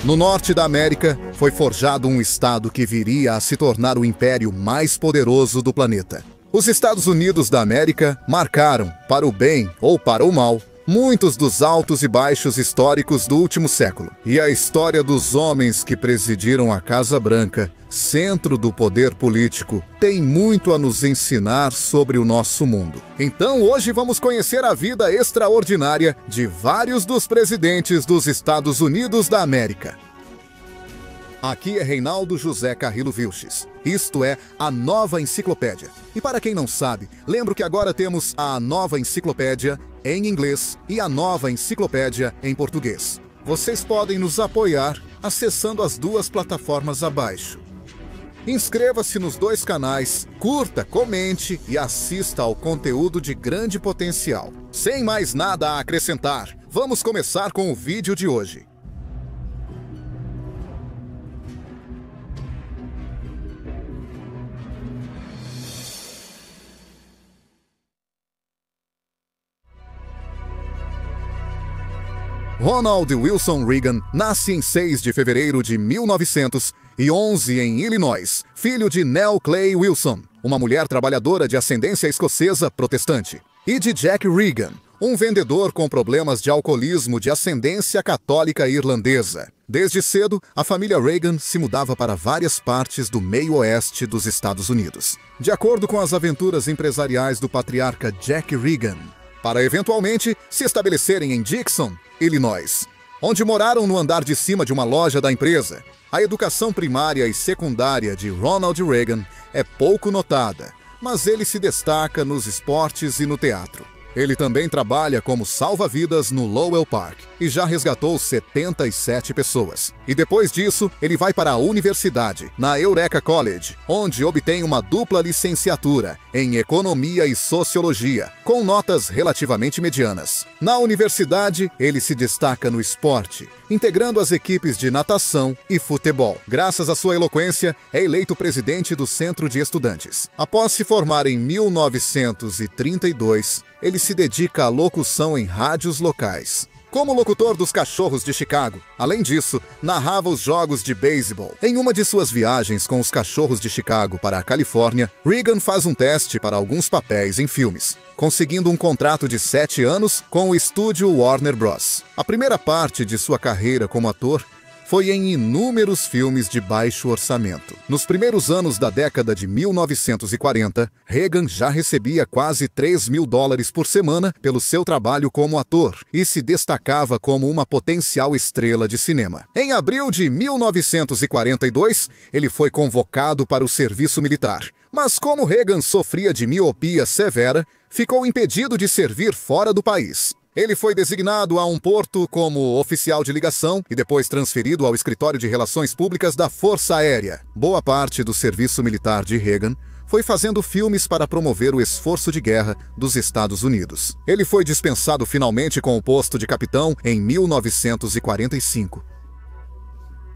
No norte da América, foi forjado um estado que viria a se tornar o império mais poderoso do planeta. Os Estados Unidos da América marcaram, para o bem ou para o mal, muitos dos altos e baixos históricos do último século. E a história dos homens que presidiram a Casa Branca, centro do poder político, tem muito a nos ensinar sobre o nosso mundo. Então hoje vamos conhecer a vida extraordinária de vários dos presidentes dos Estados Unidos da América. Aqui é Reinaldo José Carrillo Vilches. Isto é a Nova Enciclopédia. E para quem não sabe, lembro que agora temos a Nova Enciclopédia em inglês e a Nova Enciclopédia em português. Vocês podem nos apoiar acessando as duas plataformas abaixo. Inscreva-se nos dois canais, curta, comente e assista ao conteúdo de grande potencial. Sem mais nada a acrescentar, vamos começar com o vídeo de hoje. Ronald Wilson Reagan nasce em 6 de fevereiro de 1911 em Illinois, filho de Nell Clay Wilson, uma mulher trabalhadora de ascendência escocesa protestante, e de Jack Reagan, um vendedor com problemas de alcoolismo de ascendência católica irlandesa. Desde cedo, a família Reagan se mudava para várias partes do meio-oeste dos Estados Unidos, de acordo com as aventuras empresariais do patriarca Jack Reagan, para eventualmente se estabelecerem em Dixon, Illinois, onde moraram no andar de cima de uma loja da empresa. A educação primária e secundária de Ronald Reagan é pouco notada, mas ele se destaca nos esportes e no teatro. Ele também trabalha como salva-vidas no Lowell Park e já resgatou 77 pessoas. E depois disso, ele vai para a universidade, na Eureka College, onde obtém uma dupla licenciatura em Economia e Sociologia, com notas relativamente medianas. Na universidade, ele se destaca no esporte, integrando as equipes de natação e futebol. Graças à sua eloquência, é eleito presidente do Centro de Estudantes. Após se formar em 1932, ele se dedica à locução em rádios locais. Como locutor dos Cachorros de Chicago, além disso, narrava os jogos de beisebol. Em uma de suas viagens com os Cachorros de Chicago para a Califórnia, Reagan faz um teste para alguns papéis em filmes, conseguindo um contrato de 7 anos com o estúdio Warner Bros. A primeira parte de sua carreira como ator foi em inúmeros filmes de baixo orçamento. Nos primeiros anos da década de 1940, Reagan já recebia quase $3.000 por semana pelo seu trabalho como ator e se destacava como uma potencial estrela de cinema. Em abril de 1942, ele foi convocado para o serviço militar. Mas como Reagan sofria de miopia severa, ficou impedido de servir fora do país. Ele foi designado a um porto como oficial de ligação e depois transferido ao Escritório de Relações Públicas da Força Aérea. Boa parte do serviço militar de Reagan foi fazendo filmes para promover o esforço de guerra dos Estados Unidos. Ele foi dispensado finalmente com o posto de capitão em 1945.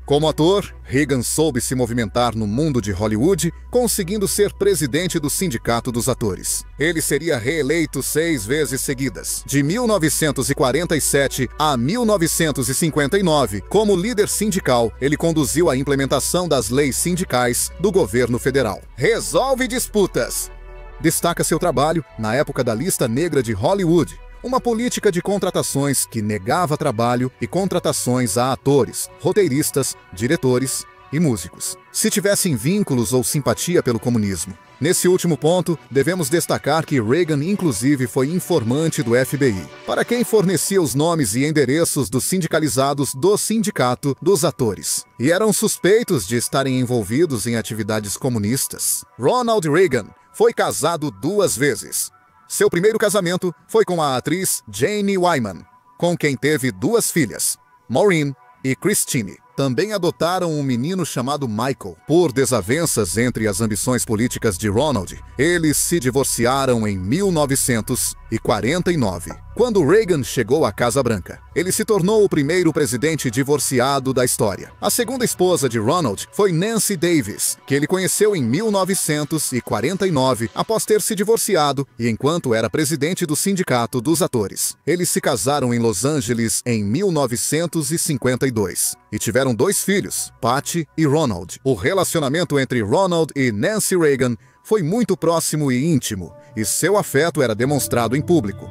Como ator, Reagan soube se movimentar no mundo de Hollywood, conseguindo ser presidente do Sindicato dos Atores. Ele seria reeleito 6 vezes seguidas, de 1947 a 1959. Como líder sindical, ele conduziu a implementação das leis sindicais do governo federal. Resolve disputas. Destaca seu trabalho na época da Lista Negra de Hollywood, uma política de contratações que negava trabalho e contratações a atores, roteiristas, diretores e músicos, se tivessem vínculos ou simpatia pelo comunismo. Nesse último ponto, devemos destacar que Reagan inclusive foi informante do FBI, para quem fornecia os nomes e endereços dos sindicalizados do Sindicato dos Atores, e eram suspeitos de estarem envolvidos em atividades comunistas. Ronald Reagan foi casado 2 vezes. Seu primeiro casamento foi com a atriz Jane Wyman, com quem teve 2 filhas, Maureen e Christine. Também adotaram um menino chamado Michael. Por desavenças entre as ambições políticas de Ronald, eles se divorciaram em 1949. Quando Reagan chegou à Casa Branca, ele se tornou o primeiro presidente divorciado da história. A segunda esposa de Ronald foi Nancy Davis, que ele conheceu em 1949, após ter se divorciado e enquanto era presidente do Sindicato dos Atores. Eles se casaram em Los Angeles em 1952 e tiveram 2 filhos, Patty e Ronald. O relacionamento entre Ronald e Nancy Reagan foi muito próximo e íntimo, e seu afeto era demonstrado em público.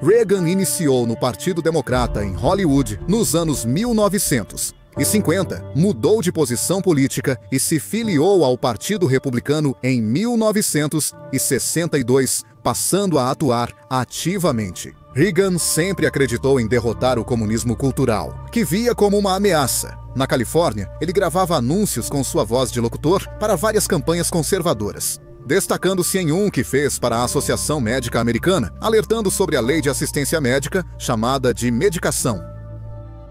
Reagan iniciou no Partido Democrata em Hollywood nos anos 1950, mudou de posição política e se filiou ao Partido Republicano em 1962, passando a atuar ativamente. Reagan sempre acreditou em derrotar o comunismo cultural, que via como uma ameaça. Na Califórnia, ele gravava anúncios com sua voz de locutor para várias campanhas conservadoras, destacando-se em um que fez para a Associação Médica Americana, alertando sobre a lei de assistência médica, chamada de medicação.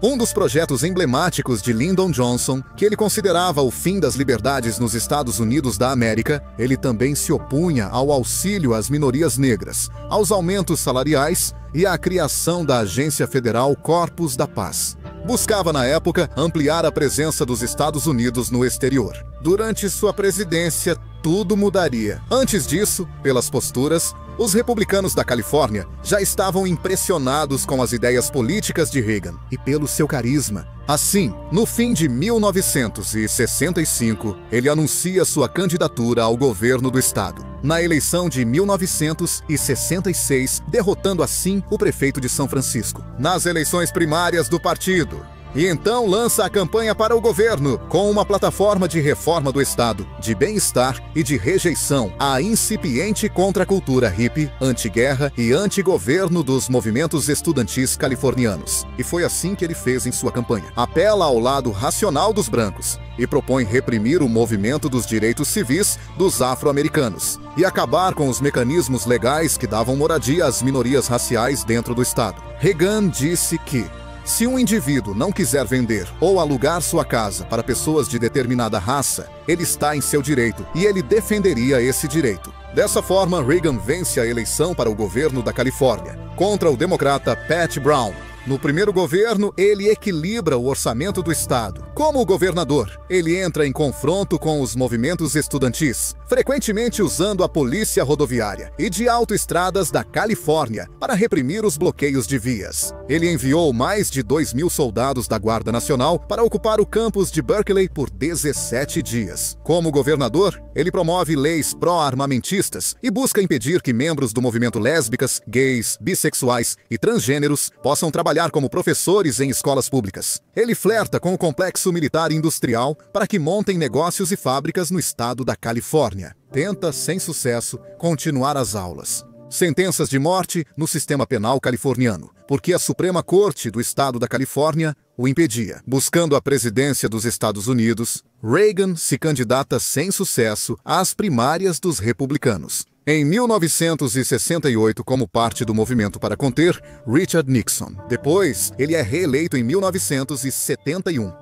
Um dos projetos emblemáticos de Lyndon Johnson, que ele considerava o fim das liberdades nos Estados Unidos da América, ele também se opunha ao auxílio às minorias negras, aos aumentos salariais e à criação da Agência Federal Corpos da Paz. Buscava, na época, ampliar a presença dos Estados Unidos no exterior. Durante sua presidência, tudo mudaria. Antes disso, pelas posturas, os republicanos da Califórnia já estavam impressionados com as ideias políticas de Reagan e pelo seu carisma. Assim, no fim de 1965, ele anuncia sua candidatura ao governo do estado. Na eleição de 1966, derrotando assim o prefeito de São Francisco. Nas eleições primárias do partido. E então lança a campanha para o governo, com uma plataforma de reforma do Estado, de bem-estar e de rejeição à incipiente contracultura hippie, anti-guerra e anti-governo dos movimentos estudantis californianos. E foi assim que ele fez em sua campanha. Apela ao lado racional dos brancos e propõe reprimir o movimento dos direitos civis dos afro-americanos e acabar com os mecanismos legais que davam moradia às minorias raciais dentro do Estado. Reagan disse que se um indivíduo não quiser vender ou alugar sua casa para pessoas de determinada raça, ele está em seu direito e ele defenderia esse direito. Dessa forma, Reagan vence a eleição para o governo da Califórnia, contra o democrata Pat Brown. No primeiro governo, ele equilibra o orçamento do estado. Como governador, ele entra em confronto com os movimentos estudantis, frequentemente usando a polícia rodoviária e de autoestradas da Califórnia para reprimir os bloqueios de vias. Ele enviou mais de 2.000 soldados da Guarda Nacional para ocupar o campus de Berkeley por 17 dias. Como governador, ele promove leis pró-armamentistas e busca impedir que membros do movimento lésbicas, gays, bissexuais e transgêneros possam trabalhar como professores em escolas públicas. Ele flerta com o complexo militar industrial para que montem negócios e fábricas no estado da Califórnia. Tenta, sem sucesso, continuar as aulas. Sentenças de morte no sistema penal californiano, porque a Suprema Corte do estado da Califórnia o impedia. Buscando a presidência dos Estados Unidos, Reagan se candidata sem sucesso às primárias dos republicanos. Em 1968, como parte do movimento para conter Richard Nixon. Depois, ele é reeleito em 1971.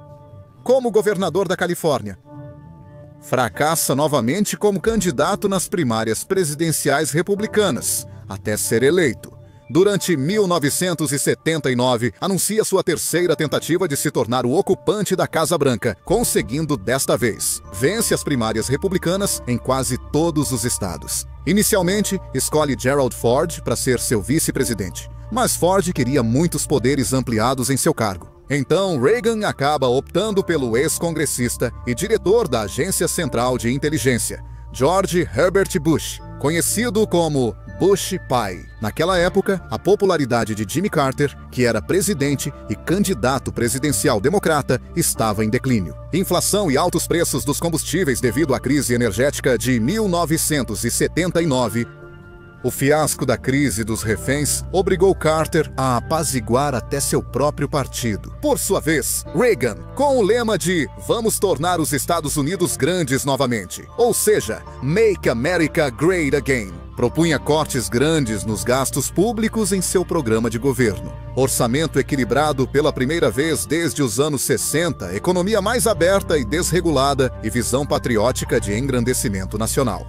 Como governador da Califórnia, fracassa novamente como candidato nas primárias presidenciais republicanas, até ser eleito. Durante 1979, anuncia sua terceira tentativa de se tornar o ocupante da Casa Branca, conseguindo desta vez. Vence as primárias republicanas em quase todos os estados. Inicialmente, escolhe Gerald Ford para ser seu vice-presidente, mas Ford queria muitos poderes ampliados em seu cargo. Então, Reagan acaba optando pelo ex-congressista e diretor da Agência Central de Inteligência, George Herbert Bush, conhecido como Bush pai. Naquela época, a popularidade de Jimmy Carter, que era presidente e candidato presidencial democrata, estava em declínio. Inflação e altos preços dos combustíveis devido à crise energética de 1979. O fiasco da crise dos reféns obrigou Carter a apaziguar até seu próprio partido. Por sua vez, Reagan, com o lema de "Vamos tornar os Estados Unidos grandes novamente", ou seja, Make America Great Again, propunha cortes grandes nos gastos públicos em seu programa de governo. Orçamento equilibrado pela primeira vez desde os anos 60, economia mais aberta e desregulada e visão patriótica de engrandecimento nacional.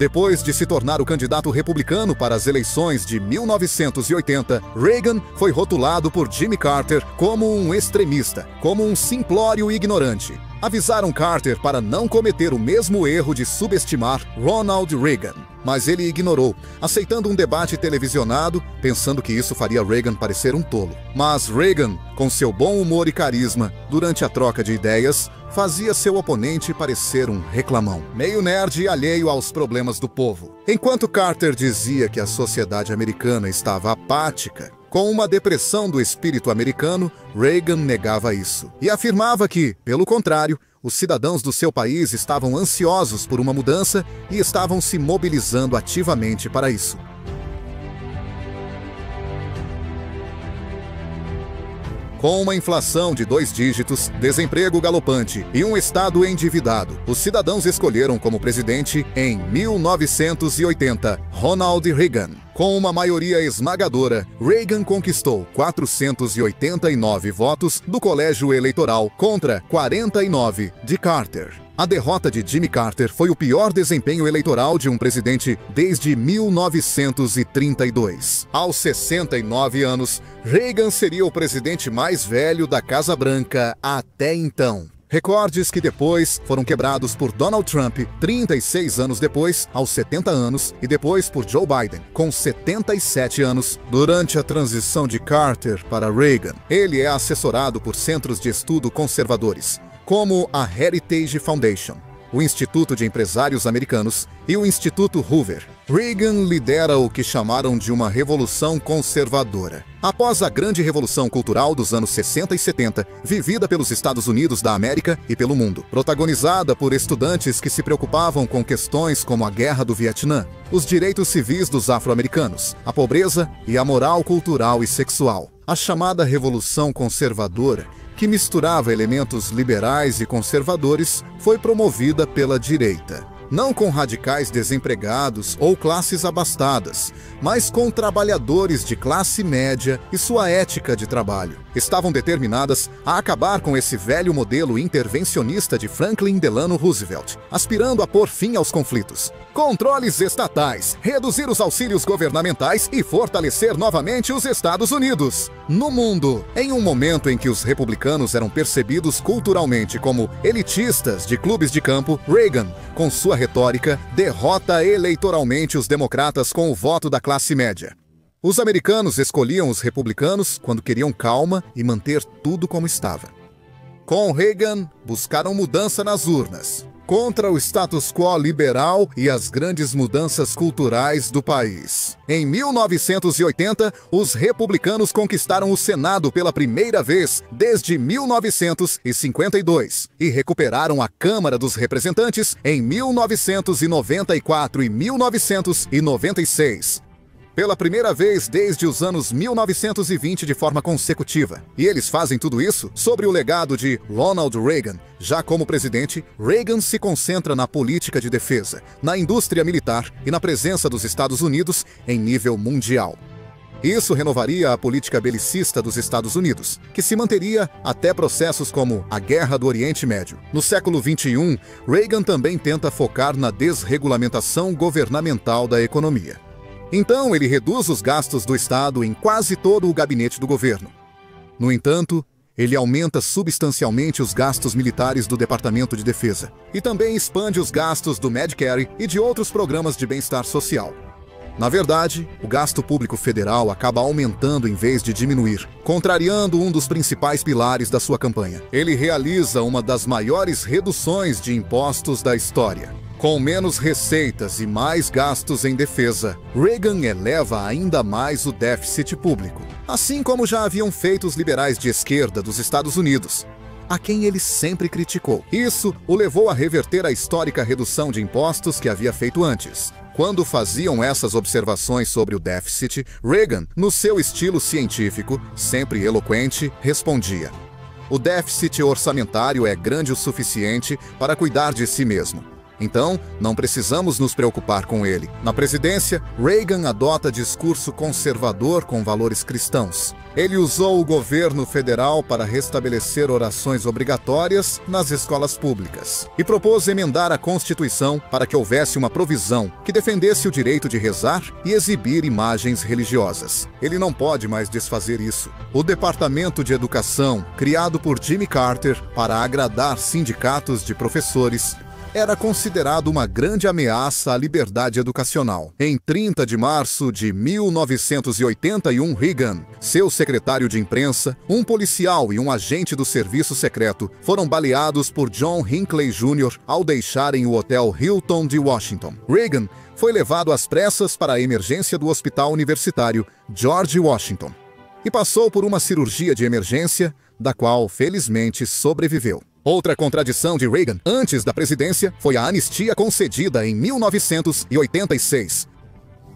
Depois de se tornar o candidato republicano para as eleições de 1980, Reagan foi rotulado por Jimmy Carter como um extremista, como um simplório ignorante. Avisaram Carter para não cometer o mesmo erro de subestimar Ronald Reagan. Mas ele ignorou, aceitando um debate televisionado, pensando que isso faria Reagan parecer um tolo. Mas Reagan, com seu bom humor e carisma, durante a troca de ideias, fazia seu oponente parecer um reclamão, meio nerd e alheio aos problemas do povo. Enquanto Carter dizia que a sociedade americana estava apática, com uma depressão do espírito americano, Reagan negava isso e afirmava que, pelo contrário, os cidadãos do seu país estavam ansiosos por uma mudança e estavam se mobilizando ativamente para isso. Com uma inflação de 2 dígitos, desemprego galopante e um estado endividado, os cidadãos escolheram como presidente, em 1980, Ronald Reagan. Com uma maioria esmagadora, Reagan conquistou 489 votos do colégio eleitoral contra 49 de Carter. A derrota de Jimmy Carter foi o pior desempenho eleitoral de um presidente desde 1932. Aos 69 anos, Reagan seria o presidente mais velho da Casa Branca até então. Recordes que depois foram quebrados por Donald Trump, 36 anos depois, aos 70 anos, e depois por Joe Biden, com 77 anos, durante a transição de Carter para Reagan. Ele é assessorado por centros de estudo conservadores, como a Heritage Foundation, o Instituto de Empresários Americanos e o Instituto Hoover. Reagan lidera o que chamaram de uma revolução conservadora. Após a grande revolução cultural dos anos 60 e 70, vivida pelos Estados Unidos da América e pelo mundo, protagonizada por estudantes que se preocupavam com questões como a Guerra do Vietnã, os direitos civis dos afro-americanos, a pobreza e a moral cultural e sexual. A chamada Revolução Conservadora, que misturava elementos liberais e conservadores, foi promovida pela direita. Não com radicais desempregados ou classes abastadas, mas com trabalhadores de classe média e sua ética de trabalho. Estavam determinadas a acabar com esse velho modelo intervencionista de Franklin Delano Roosevelt, aspirando a pôr fim aos conflitos. Controles estatais, reduzir os auxílios governamentais e fortalecer novamente os Estados Unidos. No mundo, em um momento em que os republicanos eram percebidos culturalmente como elitistas de clubes de campo, Reagan, com sua retórica, derrota eleitoralmente os democratas com o voto da classe média. Os americanos escolhiam os republicanos quando queriam calma e manter tudo como estava. Com Reagan, buscaram mudança nas urnas, contra o status quo liberal e as grandes mudanças culturais do país. Em 1980, os republicanos conquistaram o Senado pela primeira vez desde 1952 e recuperaram a Câmara dos Representantes em 1994 e 1996. Pela primeira vez desde os anos 1920 de forma consecutiva. E eles fazem tudo isso sobre o legado de Ronald Reagan. Já como presidente, Reagan se concentra na política de defesa, na indústria militar e na presença dos Estados Unidos em nível mundial. Isso renovaria a política belicista dos Estados Unidos, que se manteria até processos como a Guerra do Oriente Médio. No século XXI, Reagan também tenta focar na desregulamentação governamental da economia. Então, ele reduz os gastos do Estado em quase todo o gabinete do governo. No entanto, ele aumenta substancialmente os gastos militares do Departamento de Defesa e também expande os gastos do Medicare e de outros programas de bem-estar social. Na verdade, o gasto público federal acaba aumentando em vez de diminuir, contrariando um dos principais pilares da sua campanha. Ele realiza uma das maiores reduções de impostos da história. Com menos receitas e mais gastos em defesa, Reagan eleva ainda mais o déficit público, assim como já haviam feito os liberais de esquerda dos Estados Unidos, a quem ele sempre criticou. Isso o levou a reverter a histórica redução de impostos que havia feito antes. Quando faziam essas observações sobre o déficit, Reagan, no seu estilo científico, sempre eloquente, respondia: "O déficit orçamentário é grande o suficiente para cuidar de si mesmo. Então, não precisamos nos preocupar com ele. Na presidência, Reagan adota discurso conservador com valores cristãos. Ele usou o governo federal para restabelecer orações obrigatórias nas escolas públicas e propôs emendar a Constituição para que houvesse uma provisão que defendesse o direito de rezar e exibir imagens religiosas. Ele não pode mais desfazer isso. O Departamento de Educação, criado por Jimmy Carter para agradar sindicatos de professores, era considerado uma grande ameaça à liberdade educacional. Em 30 de março de 1981, Reagan, seu secretário de imprensa, um policial e um agente do serviço secreto foram baleados por John Hinckley Jr. ao deixarem o Hotel Hilton de Washington. Reagan foi levado às pressas para a emergência do Hospital Universitário George Washington e passou por uma cirurgia de emergência, da qual, felizmente, sobreviveu. Outra contradição de Reagan antes da presidência foi a anistia concedida em 1986.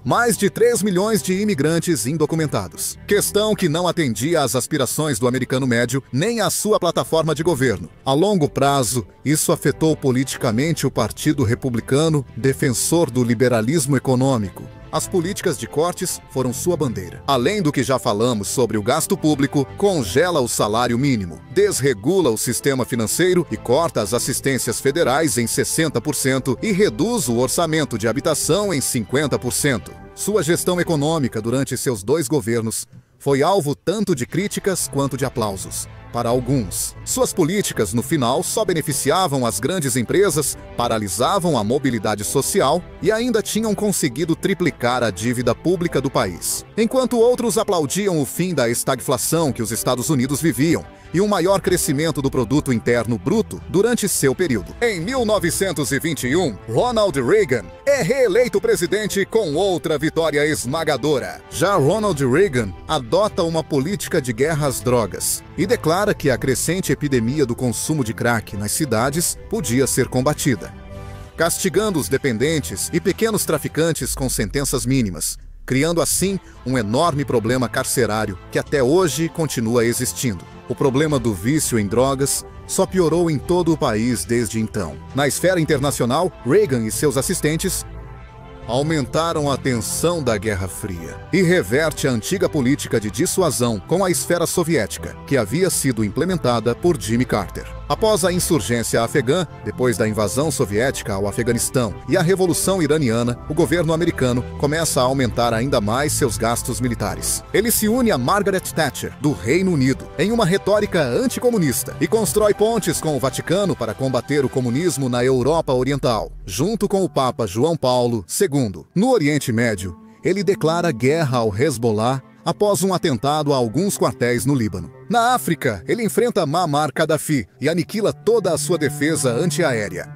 Mais de 3 milhões de imigrantes indocumentados. Questão que não atendia às aspirações do americano médio nem à sua plataforma de governo. A longo prazo, isso afetou politicamente o Partido Republicano, defensor do liberalismo econômico. As políticas de cortes foram sua bandeira. Além do que já falamos sobre o gasto público, congela o salário mínimo, desregula o sistema financeiro e corta as assistências federais em 60% e reduz o orçamento de habitação em 50%. Sua gestão econômica durante seus 2 governos foi alvo tanto de críticas quanto de aplausos. Para alguns, suas políticas, no final, só beneficiavam as grandes empresas, paralisavam a mobilidade social e ainda tinham conseguido triplicar a dívida pública do país. Enquanto outros aplaudiam o fim da estagflação que os Estados Unidos viviam e um maior crescimento do produto interno bruto durante seu período. Em 1921, Ronald Reagan é reeleito presidente com outra vitória esmagadora. Já Ronald Reagan adota uma política de guerra às drogas e declara que a crescente epidemia do consumo de crack nas cidades podia ser combatida, castigando os dependentes e pequenos traficantes com sentenças mínimas, criando assim um enorme problema carcerário que até hoje continua existindo. O problema do vício em drogas só piorou em todo o país desde então. Na esfera internacional, Reagan e seus assistentes aumentaram a tensão da Guerra Fria e reverte a antiga política de dissuasão com a esfera soviética, que havia sido implementada por Jimmy Carter. Após a insurgência afegã, depois da invasão soviética ao Afeganistão e a Revolução Iraniana, o governo americano começa a aumentar ainda mais seus gastos militares. Ele se une a Margaret Thatcher, do Reino Unido, em uma retórica anticomunista e constrói pontes com o Vaticano para combater o comunismo na Europa Oriental, junto com o Papa João Paulo II. No Oriente Médio, ele declara guerra ao Hezbollah após um atentado a alguns quartéis no Líbano. Na África, ele enfrenta Muammar Gaddafi e aniquila toda a sua defesa antiaérea.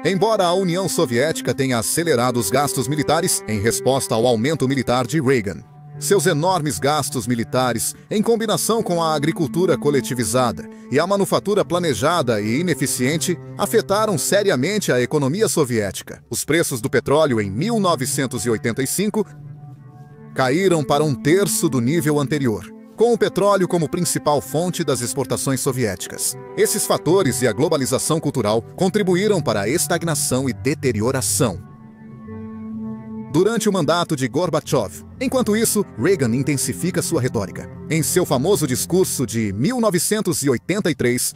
Embora a União Soviética tenha acelerado os gastos militares em resposta ao aumento militar de Reagan, seus enormes gastos militares, em combinação com a agricultura coletivizada e a manufatura planejada e ineficiente, afetaram seriamente a economia soviética. Os preços do petróleo em 1985 caíram para 1/3 do nível anterior, com o petróleo como principal fonte das exportações soviéticas. Esses fatores e a globalização cultural contribuíram para a estagnação e deterioração durante o mandato de Gorbachev. Enquanto isso, Reagan intensifica sua retórica. Em seu famoso discurso de 1983,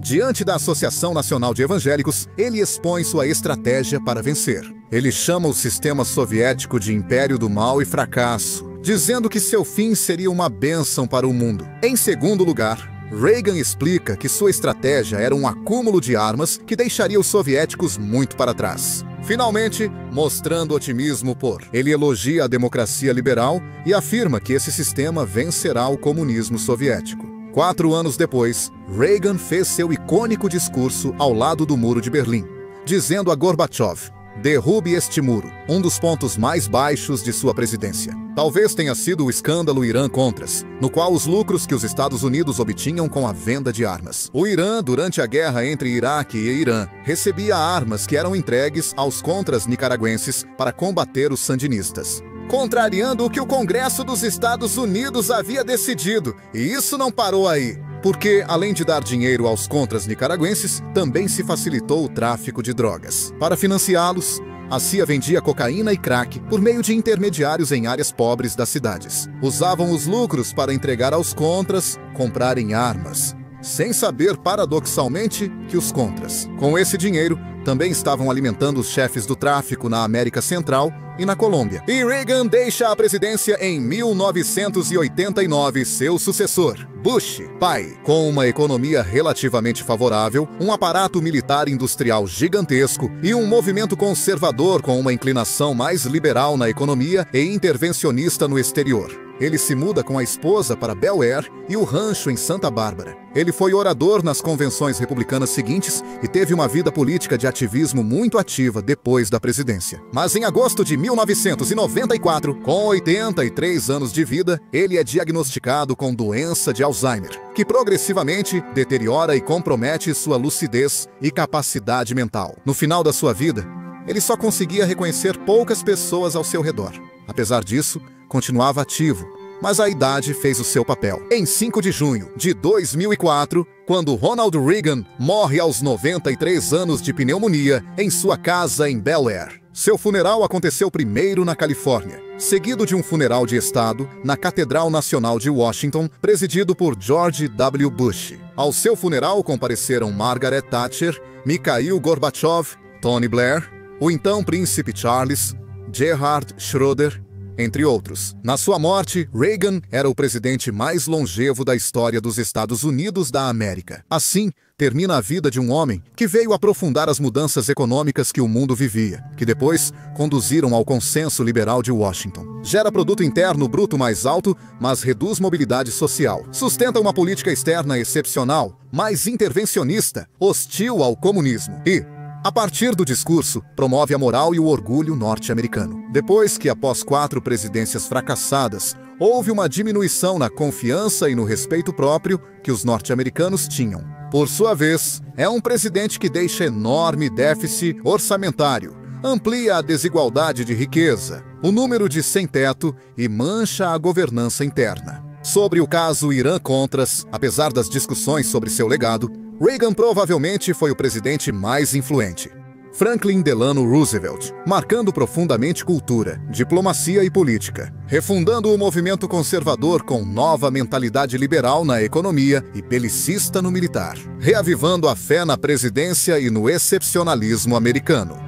diante da Associação Nacional de Evangélicos, ele expõe sua estratégia para vencer. Ele chama o sistema soviético de império do mal e fracasso, dizendo que seu fim seria uma bênção para o mundo. Em segundo lugar, Reagan explica que sua estratégia era um acúmulo de armas que deixaria os soviéticos muito para trás. Finalmente, mostrando otimismo ele elogia a democracia liberal e afirma que esse sistema vencerá o comunismo soviético. 4 anos depois, Reagan fez seu icônico discurso ao lado do Muro de Berlim, dizendo a Gorbachev: derrube este muro, um dos pontos mais baixos de sua presidência. Talvez tenha sido o escândalo Irã-Contras, no qual os lucros que os Estados Unidos obtinham com a venda de armas. O Irã, durante a guerra entre Iraque e Irã, recebia armas que eram entregues aos contras nicaragüenses para combater os sandinistas, contrariando o que o Congresso dos Estados Unidos havia decidido. E isso não parou aí. porque, além de dar dinheiro aos contras nicaragüenses, também se facilitou o tráfico de drogas. Para financiá-los, a CIA vendia cocaína e crack por meio de intermediários em áreas pobres das cidades. Usavam os lucros para entregar aos contras comprarem armas, sem saber, paradoxalmente, que os contras, com esse dinheiro, também estavam alimentando os chefes do tráfico na América Central e na Colômbia. E Reagan deixa a presidência em 1989, seu sucessor, Bush, pai, com uma economia relativamente favorável, um aparato militar industrial gigantesco e um movimento conservador com uma inclinação mais liberal na economia e intervencionista no exterior. Ele se muda com a esposa para Bel Air e o rancho em Santa Bárbara. Ele foi orador nas convenções republicanas seguintes e teve uma vida política de ativismo muito ativa depois da presidência. Mas em agosto de 1994, com 83 anos de vida, ele é diagnosticado com doença de Alzheimer, que progressivamente deteriora e compromete sua lucidez e capacidade mental. No final da sua vida, ele só conseguia reconhecer poucas pessoas ao seu redor. Apesar disso, continuava ativo, mas a idade fez o seu papel. Em 5 de junho de 2004, quando Ronald Reagan morre aos 93 anos de pneumonia em sua casa em Bel Air. Seu funeral aconteceu primeiro na Califórnia, seguido de um funeral de Estado na Catedral Nacional de Washington, presidido por George W. Bush. Ao seu funeral compareceram Margaret Thatcher, Mikhail Gorbachev, Tony Blair, o então príncipe Charles, Gerhard Schroeder, entre outros. Na sua morte, Reagan era o presidente mais longevo da história dos Estados Unidos da América. Assim, termina a vida de um homem que veio aprofundar as mudanças econômicas que o mundo vivia, que depois conduziram ao consenso liberal de Washington. Gera produto interno bruto mais alto, mas reduz mobilidade social. Sustenta uma política externa excepcional, mais intervencionista, hostil ao comunismo. E, a partir do discurso, promove a moral e o orgulho norte-americano. Depois que, após 4 presidências fracassadas, houve uma diminuição na confiança e no respeito próprio que os norte-americanos tinham. Por sua vez, é um presidente que deixa enorme déficit orçamentário, amplia a desigualdade de riqueza, o número de sem-teto e mancha a governança interna. Sobre o caso Irã-Contras, apesar das discussões sobre seu legado, Reagan provavelmente foi o presidente mais influente. Franklin Delano Roosevelt, marcando profundamente cultura, diplomacia e política, refundando o movimento conservador com nova mentalidade liberal na economia e belicista no militar, reavivando a fé na presidência e no excepcionalismo americano.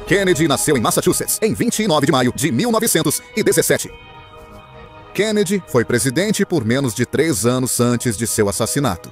Kennedy nasceu em Massachusetts em 29 de maio de 1917. Kennedy foi presidente por menos de 3 anos antes de seu assassinato.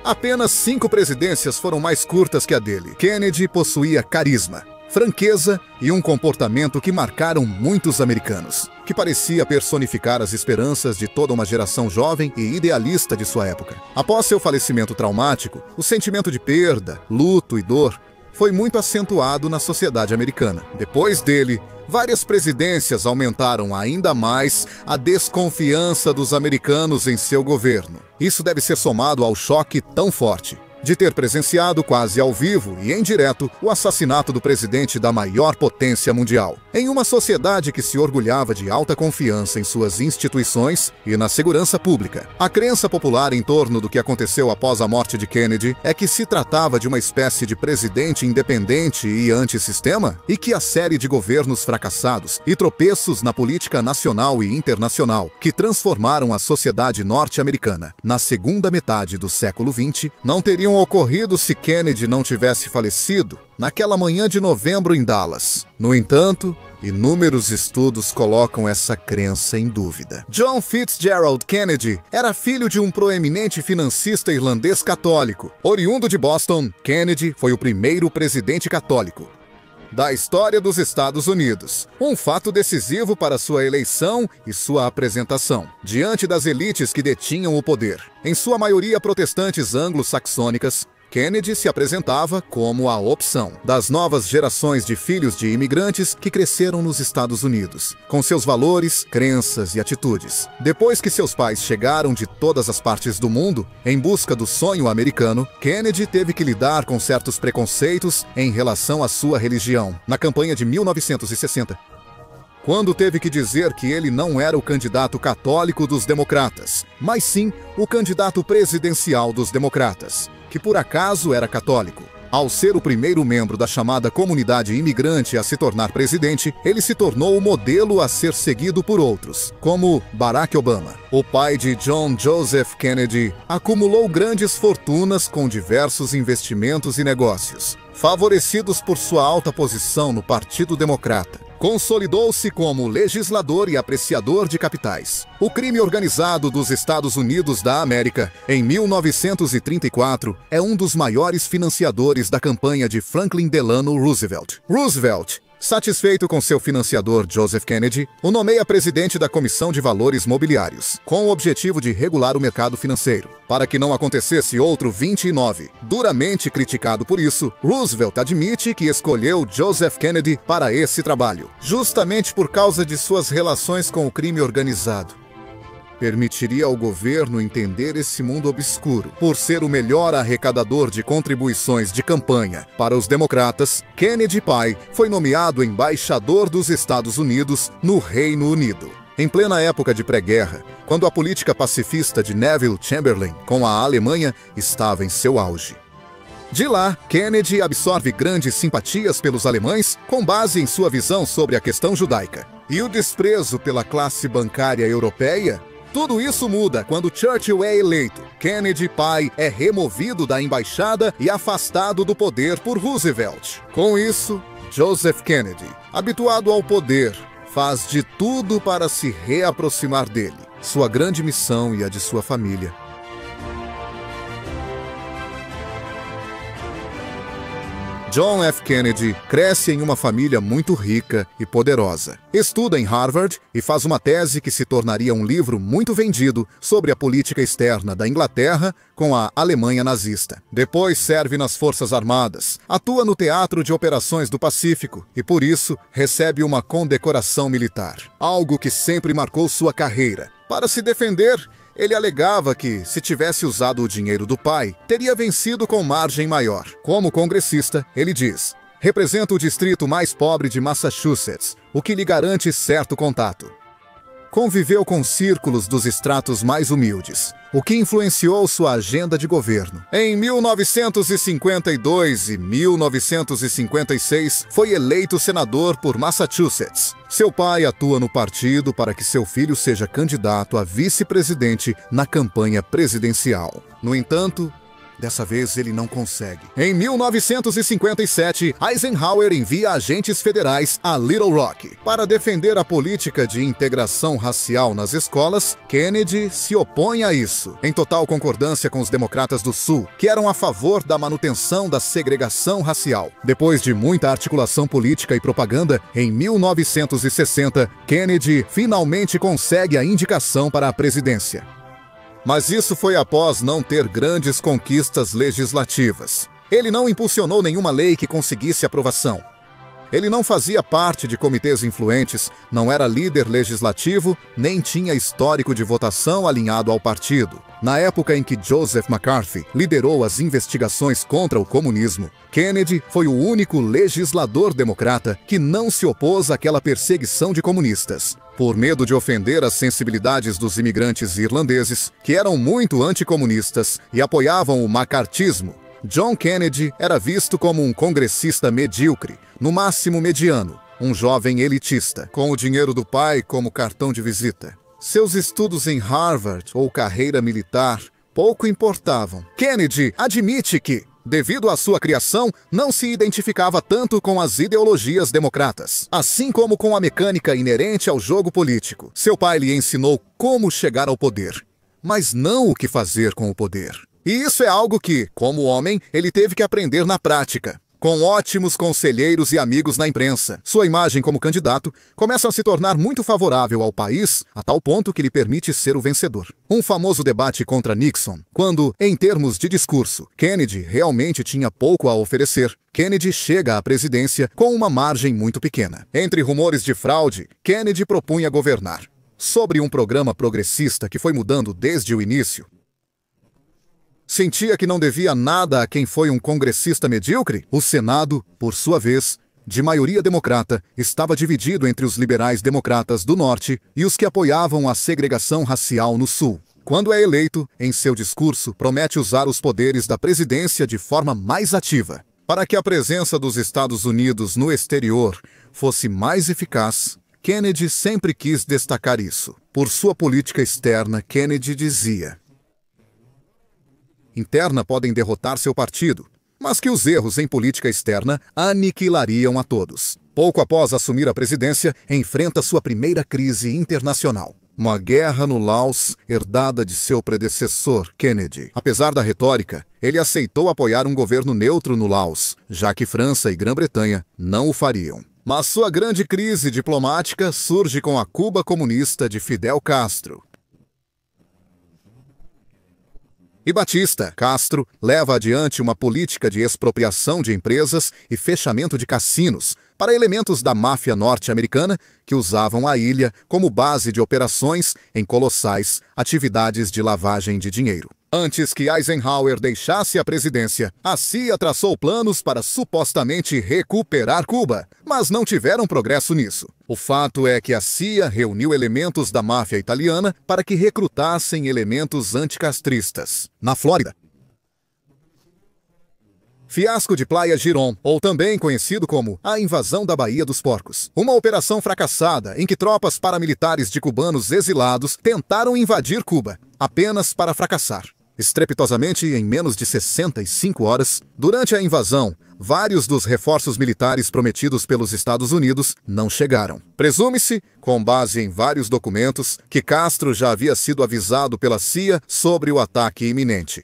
Apenas 5 presidências foram mais curtas que a dele. Kennedy possuía carisma, franqueza e um comportamento que marcaram muitos americanos, que parecia personificar as esperanças de toda uma geração jovem e idealista de sua época. Após seu falecimento traumático, o sentimento de perda, luto e dor foi muito acentuado na sociedade americana. Depois dele, várias presidências aumentaram ainda mais a desconfiança dos americanos em seu governo. Isso deve ser somado ao choque tão forte de ter presenciado quase ao vivo e em direto o assassinato do presidente da maior potência mundial. Em uma sociedade que se orgulhava de alta confiança em suas instituições e na segurança pública, a crença popular em torno do que aconteceu após a morte de Kennedy é que se tratava de uma espécie de presidente independente e antissistema e que a série de governos fracassados e tropeços na política nacional e internacional que transformaram a sociedade norte-americana na segunda metade do século XX não teriam ocorrido se Kennedy não tivesse falecido naquela manhã de novembro em Dallas. No entanto, inúmeros estudos colocam essa crença em dúvida. John Fitzgerald Kennedy era filho de um proeminente financista irlandês católico. Oriundo de Boston, Kennedy foi o primeiro presidente católico da história dos Estados Unidos. Um fato decisivo para sua eleição e sua apresentação diante das elites que detinham o poder. Em sua maioria protestantes anglo-saxônicas, Kennedy se apresentava como a opção das novas gerações de filhos de imigrantes que cresceram nos Estados Unidos, com seus valores, crenças e atitudes. Depois que seus pais chegaram de todas as partes do mundo em busca do sonho americano, Kennedy teve que lidar com certos preconceitos em relação à sua religião. Na campanha de 1960, quando teve que dizer que ele não era o candidato católico dos democratas, mas sim o candidato presidencial dos democratas, que por acaso era católico. Ao ser o primeiro membro da chamada comunidade imigrante a se tornar presidente, ele se tornou o modelo a ser seguido por outros, como Barack Obama. O pai de John Joseph Kennedy acumulou grandes fortunas com diversos investimentos e negócios, favorecidos por sua alta posição no Partido Democrata. Consolidou-se como legislador e apreciador de capitais. O crime organizado dos Estados Unidos da América, em 1934, é um dos maiores financiadores da campanha de Franklin Delano Roosevelt. Roosevelt, satisfeito com seu financiador Joseph Kennedy, o nomeia presidente da Comissão de Valores Mobiliários, com o objetivo de regular o mercado financeiro. Para que não acontecesse outro 29, duramente criticado por isso, Roosevelt admite que escolheu Joseph Kennedy para esse trabalho, justamente por causa de suas relações com o crime organizado. Permitiria ao governo entender esse mundo obscuro. Por ser o melhor arrecadador de contribuições de campanha para os democratas, Kennedy pai foi nomeado embaixador dos Estados Unidos no Reino Unido. Em plena época de pré-guerra, quando a política pacifista de Neville Chamberlain com a Alemanha estava em seu auge. De lá, Kennedy absorve grandes simpatias pelos alemães com base em sua visão sobre a questão judaica. E o desprezo pela classe bancária europeia. Tudo isso muda quando Churchill é eleito. Kennedy pai é removido da embaixada e afastado do poder por Roosevelt. Com isso, Joseph Kennedy, habituado ao poder, faz de tudo para se reaproximar dele, sua grande missão e a de sua família. John F. Kennedy cresce em uma família muito rica e poderosa. Estuda em Harvard e faz uma tese que se tornaria um livro muito vendido sobre a política externa da Inglaterra com a Alemanha nazista. Depois serve nas Forças Armadas, atua no Teatro de Operações do Pacífico e, por isso, recebe uma condecoração militar, algo que sempre marcou sua carreira. Para se defender, ele alegava que, se tivesse usado o dinheiro do pai, teria vencido com margem maior. Como congressista, ele diz: representa o distrito mais pobre de Massachusetts, o que lhe garante certo contato. Conviveu com círculos dos estratos mais humildes, o que influenciou sua agenda de governo. Em 1952 e 1956, foi eleito senador por Massachusetts. Seu pai atua no partido para que seu filho seja candidato a vice-presidente na campanha presidencial. No entanto, dessa vez ele não consegue. Em 1957, Eisenhower envia agentes federais a Little Rock. Para defender a política de integração racial nas escolas, Kennedy se opõe a isso, em total concordância com os democratas do Sul, que eram a favor da manutenção da segregação racial. Depois de muita articulação política e propaganda, em 1960, Kennedy finalmente consegue a indicação para a presidência. Mas isso foi após não ter grandes conquistas legislativas. Ele não impulsionou nenhuma lei que conseguisse aprovação. Ele não fazia parte de comitês influentes, não era líder legislativo, nem tinha histórico de votação alinhado ao partido. Na época em que Joseph McCarthy liderou as investigações contra o comunismo, Kennedy foi o único legislador democrata que não se opôs àquela perseguição de comunistas. Por medo de ofender as sensibilidades dos imigrantes irlandeses, que eram muito anticomunistas e apoiavam o macartismo, John Kennedy era visto como um congressista medíocre, no máximo mediano, um jovem elitista, com o dinheiro do pai como cartão de visita. Seus estudos em Harvard ou carreira militar pouco importavam. Kennedy admite que, devido à sua criação, não se identificava tanto com as ideologias democratas, assim como com a mecânica inerente ao jogo político. Seu pai lhe ensinou como chegar ao poder, mas não o que fazer com o poder. E isso é algo que, como homem, ele teve que aprender na prática. Com ótimos conselheiros e amigos na imprensa, sua imagem como candidato começa a se tornar muito favorável ao país, a tal ponto que lhe permite ser o vencedor. Um famoso debate contra Nixon, quando, em termos de discurso, Kennedy realmente tinha pouco a oferecer, Kennedy chega à presidência com uma margem muito pequena. Entre rumores de fraude, Kennedy propunha governar. Sobre um programa progressista que foi mudando desde o início, sentia que não devia nada a quem foi um congressista medíocre? O Senado, por sua vez, de maioria democrata, estava dividido entre os liberais democratas do Norte e os que apoiavam a segregação racial no Sul. Quando é eleito, em seu discurso, promete usar os poderes da presidência de forma mais ativa, para que a presença dos Estados Unidos no exterior fosse mais eficaz. Kennedy sempre quis destacar isso. Por sua política externa, Kennedy dizia: interna podem derrotar seu partido, mas que os erros em política externa aniquilariam a todos. Pouco após assumir a presidência, enfrenta sua primeira crise internacional. Uma guerra no Laos, herdada de seu predecessor, Kennedy. Apesar da retórica, ele aceitou apoiar um governo neutro no Laos, já que França e Grã-Bretanha não o fariam. Mas sua grande crise diplomática surge com a Cuba comunista de Fidel Castro. E Batista, Castro, leva adiante uma política de expropriação de empresas e fechamento de cassinos para elementos da máfia norte-americana que usavam a ilha como base de operações em colossais atividades de lavagem de dinheiro. Antes que Eisenhower deixasse a presidência, a CIA traçou planos para supostamente recuperar Cuba, mas não tiveram progresso nisso. O fato é que a CIA reuniu elementos da máfia italiana para que recrutassem elementos anticastristas. Na Flórida, fiasco de Playa Girón, ou também conhecido como a invasão da Baía dos Porcos. Uma operação fracassada em que tropas paramilitares de cubanos exilados tentaram invadir Cuba, apenas para fracassar. Estrepitosamente, em menos de 65 horas, durante a invasão, vários dos reforços militares prometidos pelos Estados Unidos não chegaram. Presume-se, com base em vários documentos, que Castro já havia sido avisado pela CIA sobre o ataque iminente.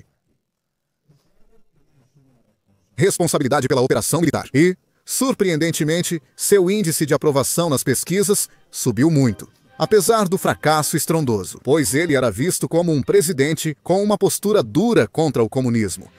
Responsabilidade pela operação militar. E, surpreendentemente, seu índice de aprovação nas pesquisas subiu muito, apesar do fracasso estrondoso, pois ele era visto como um presidente com uma postura dura contra o comunismo.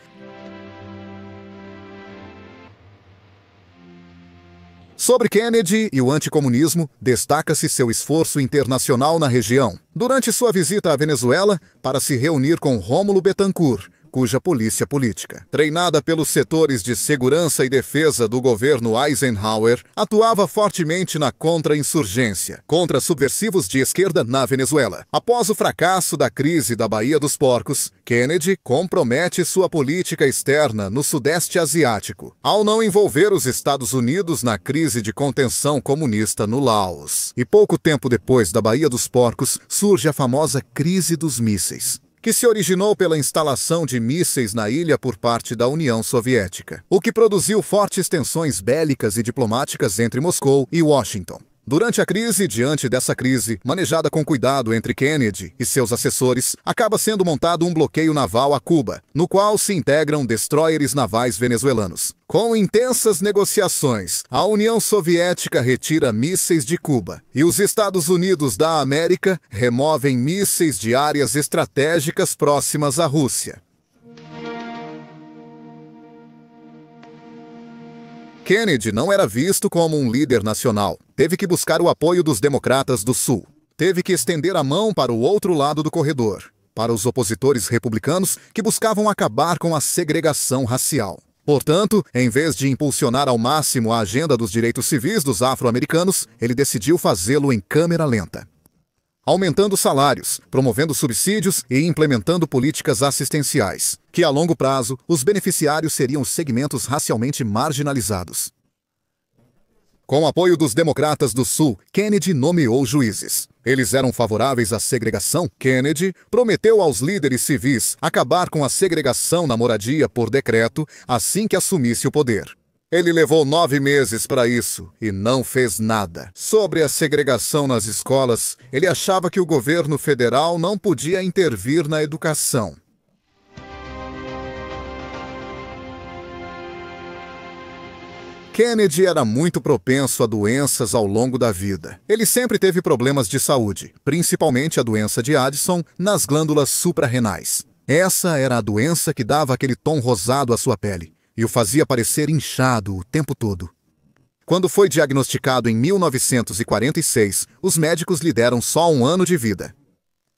Sobre Kennedy e o anticomunismo, destaca-se seu esforço internacional na região. Durante sua visita à Venezuela, para se reunir com Rômulo Betancourt, cuja polícia política, treinada pelos setores de segurança e defesa do governo Eisenhower, atuava fortemente na contra-insurgência, contra subversivos de esquerda na Venezuela. Após o fracasso da crise da Baía dos Porcos, Kennedy compromete sua política externa no Sudeste Asiático, ao não envolver os Estados Unidos na crise de contenção comunista no Laos. E pouco tempo depois da Baía dos Porcos, surge a famosa crise dos mísseis, que se originou pela instalação de mísseis na ilha por parte da União Soviética, o que produziu fortes tensões bélicas e diplomáticas entre Moscou e Washington. Durante a crise, diante dessa crise, manejada com cuidado entre Kennedy e seus assessores, acaba sendo montado um bloqueio naval a Cuba, no qual se integram destroyers navais venezuelanos. Com intensas negociações, a União Soviética retira mísseis de Cuba e os Estados Unidos da América removem mísseis de áreas estratégicas próximas à Rússia. Kennedy não era visto como um líder nacional. Teve que buscar o apoio dos democratas do Sul. Teve que estender a mão para o outro lado do corredor, para os opositores republicanos que buscavam acabar com a segregação racial. Portanto, em vez de impulsionar ao máximo a agenda dos direitos civis dos afro-americanos, ele decidiu fazê-lo em câmera lenta, aumentando salários, promovendo subsídios e implementando políticas assistenciais, que a longo prazo os beneficiários seriam segmentos racialmente marginalizados. Com o apoio dos democratas do Sul, Kennedy nomeou juízes. Eles eram favoráveis à segregação. Kennedy prometeu aos líderes civis acabar com a segregação na moradia por decreto assim que assumisse o poder. Ele levou 9 meses para isso e não fez nada. Sobre a segregação nas escolas, ele achava que o governo federal não podia intervir na educação. Kennedy era muito propenso a doenças ao longo da vida. Ele sempre teve problemas de saúde, principalmente a doença de Addison nas glândulas suprarrenais. Essa era a doença que dava aquele tom rosado à sua pele e o fazia parecer inchado o tempo todo. Quando foi diagnosticado em 1946, os médicos lhe deram só 1 ano de vida.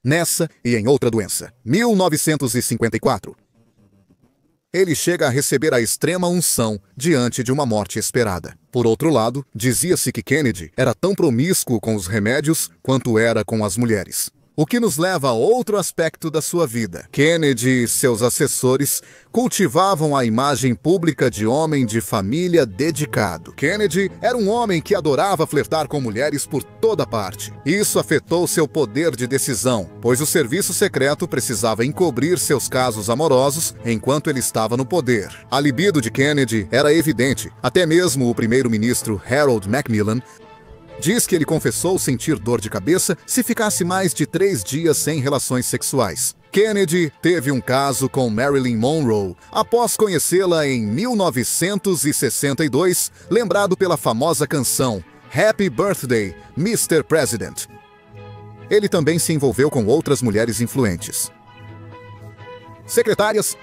Nessa e em outra doença, 1954. ele chega a receber a extrema unção diante de uma morte esperada. Por outro lado, dizia-se que Kennedy era tão promíscuo com os remédios quanto era com as mulheres. O que nos leva a outro aspecto da sua vida. Kennedy e seus assessores cultivavam a imagem pública de homem de família dedicado. Kennedy era um homem que adorava flertar com mulheres por toda parte. Isso afetou seu poder de decisão, pois o serviço secreto precisava encobrir seus casos amorosos enquanto ele estava no poder. A libido de Kennedy era evidente. Até mesmo o primeiro-ministro Harold Macmillan diz que ele confessou sentir dor de cabeça se ficasse mais de 3 dias sem relações sexuais. Kennedy teve um caso com Marilyn Monroe após conhecê-la em 1962, lembrado pela famosa canção Happy Birthday, Mr. President. Ele também se envolveu com outras mulheres influentes. Secretárias.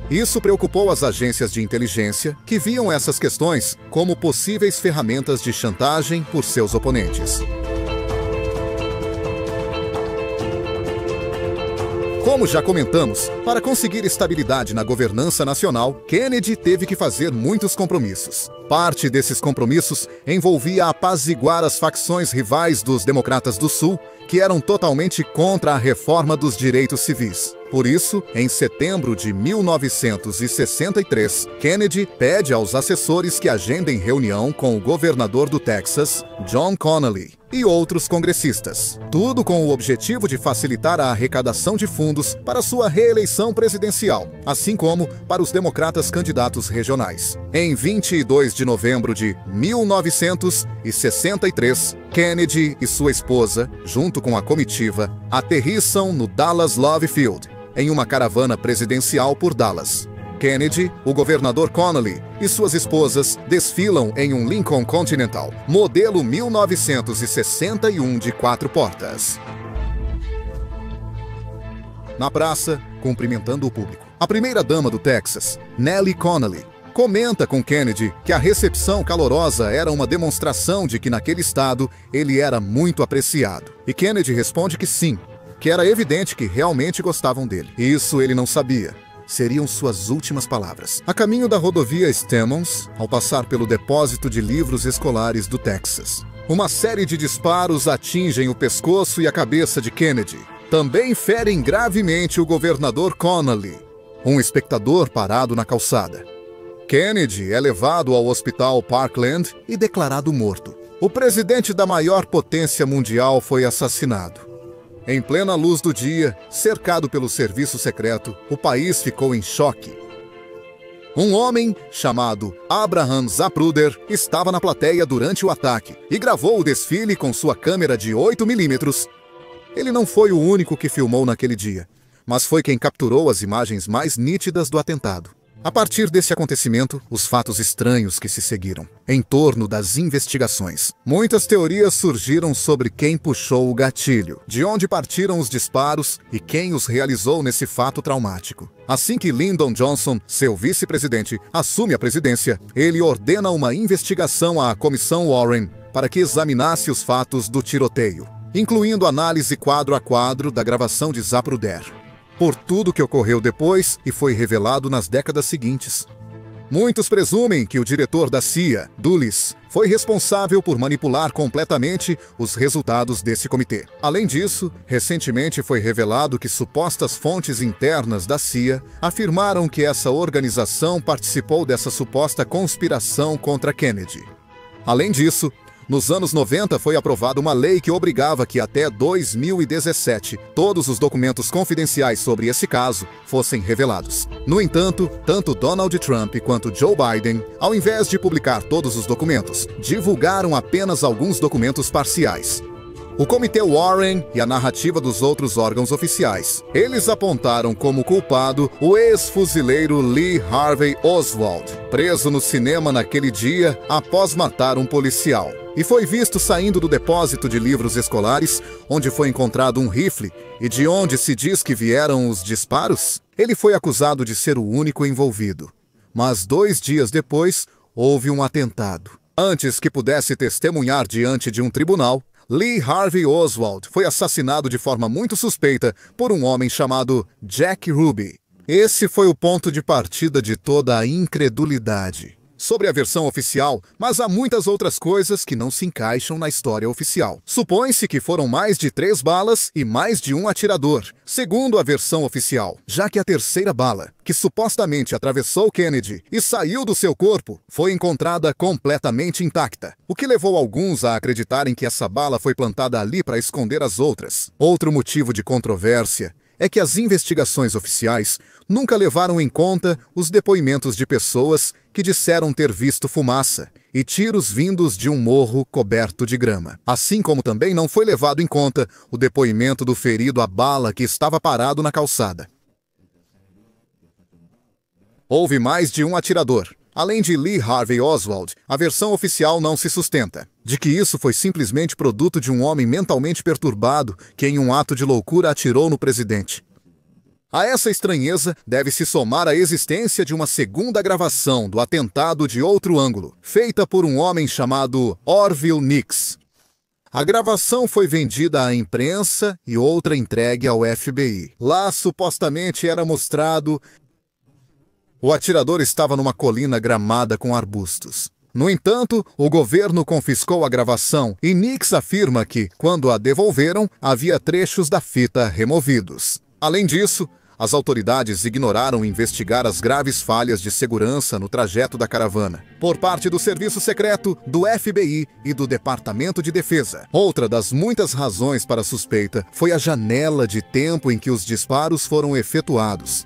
Isso preocupou as agências de inteligência, que viam essas questões como possíveis ferramentas de chantagem por seus oponentes. Como já comentamos, para conseguir estabilidade na governança nacional, Kennedy teve que fazer muitos compromissos. Parte desses compromissos envolvia apaziguar as facções rivais dos Democratas do Sul, que eram totalmente contra a reforma dos direitos civis. Por isso, em setembro de 1963, Kennedy pede aos assessores que agendem reunião com o governador do Texas, John Connally, e outros congressistas. Tudo com o objetivo de facilitar a arrecadação de fundos para sua reeleição presidencial, assim como para os democratas candidatos regionais. Em 22 de novembro de 1963, Kennedy e sua esposa, junto com a comitiva, aterrissam no Dallas Love Field, em uma caravana presidencial por Dallas. Kennedy, o governador Connally e suas esposas desfilam em um Lincoln Continental, modelo 1961 de 4 portas. Na praça, cumprimentando o público, a primeira-dama do Texas, Nellie Connally, comenta com Kennedy que a recepção calorosa era uma demonstração de que naquele estado ele era muito apreciado. E Kennedy responde que sim, que era evidente que realmente gostavam dele. Isso ele não sabia. Seriam suas últimas palavras. A caminho da rodovia Stemmons, ao passar pelo depósito de livros escolares do Texas, uma série de disparos atingem o pescoço e a cabeça de Kennedy. Também ferem gravemente o governador Connally, um espectador parado na calçada. Kennedy é levado ao hospital Parkland e declarado morto. O presidente da maior potência mundial foi assassinado. Em plena luz do dia, cercado pelo serviço secreto, o país ficou em choque. Um homem chamado Abraham Zapruder estava na plateia durante o ataque e gravou o desfile com sua câmera de 8mm. Ele não foi o único que filmou naquele dia, mas foi quem capturou as imagens mais nítidas do atentado. A partir desse acontecimento, os fatos estranhos que se seguiram, em torno das investigações. Muitas teorias surgiram sobre quem puxou o gatilho, de onde partiram os disparos e quem os realizou nesse fato traumático. Assim que Lyndon Johnson, seu vice-presidente, assume a presidência, ele ordena uma investigação à Comissão Warren para que examinasse os fatos do tiroteio, incluindo análise quadro a quadro da gravação de Zapruder, por tudo que ocorreu depois e foi revelado nas décadas seguintes. Muitos presumem que o diretor da CIA, Dulles, foi responsável por manipular completamente os resultados desse comitê. Além disso, recentemente foi revelado que supostas fontes internas da CIA afirmaram que essa organização participou dessa suposta conspiração contra Kennedy. Além disso, nos anos 90 foi aprovada uma lei que obrigava que até 2017 todos os documentos confidenciais sobre esse caso fossem revelados. No entanto, tanto Donald Trump quanto Joe Biden, ao invés de publicar todos os documentos, divulgaram apenas alguns documentos parciais. O Comitê Warren e a narrativa dos outros órgãos oficiais. Eles apontaram como culpado o ex-fuzileiro Lee Harvey Oswald, preso no cinema naquele dia após matar um policial. E foi visto saindo do depósito de livros escolares, onde foi encontrado um rifle e de onde se diz que vieram os disparos. Ele foi acusado de ser o único envolvido. Mas 2 dias depois, houve um atentado. Antes que pudesse testemunhar diante de um tribunal, Lee Harvey Oswald foi assassinado de forma muito suspeita por um homem chamado Jack Ruby. Esse foi o ponto de partida de toda a incredulidade sobre a versão oficial, mas há muitas outras coisas que não se encaixam na história oficial. Supõe-se que foram mais de 3 balas e mais de um atirador, segundo a versão oficial, já que a terceira bala, que supostamente atravessou Kennedy e saiu do seu corpo, foi encontrada completamente intacta, o que levou alguns a acreditarem que essa bala foi plantada ali para esconder as outras. Outro motivo de controvérsia é que as investigações oficiais nunca levaram em conta os depoimentos de pessoas que disseram ter visto fumaça e tiros vindos de um morro coberto de grama. Assim como também não foi levado em conta o depoimento do ferido à bala que estava parado na calçada. Houve mais de um atirador. Além de Lee Harvey Oswald, a versão oficial não se sustenta, de que isso foi simplesmente produto de um homem mentalmente perturbado que em um ato de loucura atirou no presidente. A essa estranheza deve-se somar a existência de uma segunda gravação do atentado de outro ângulo, feita por um homem chamado Orville Nix. A gravação foi vendida à imprensa e outra entregue ao FBI. Lá, supostamente, era mostrado o atirador estava numa colina gramada com arbustos. No entanto, o governo confiscou a gravação e Nix afirma que, quando a devolveram, havia trechos da fita removidos. Além disso, as autoridades ignoraram investigar as graves falhas de segurança no trajeto da caravana, por parte do Serviço Secreto, do FBI e do Departamento de Defesa. Outra das muitas razões para a suspeita foi a janela de tempo em que os disparos foram efetuados,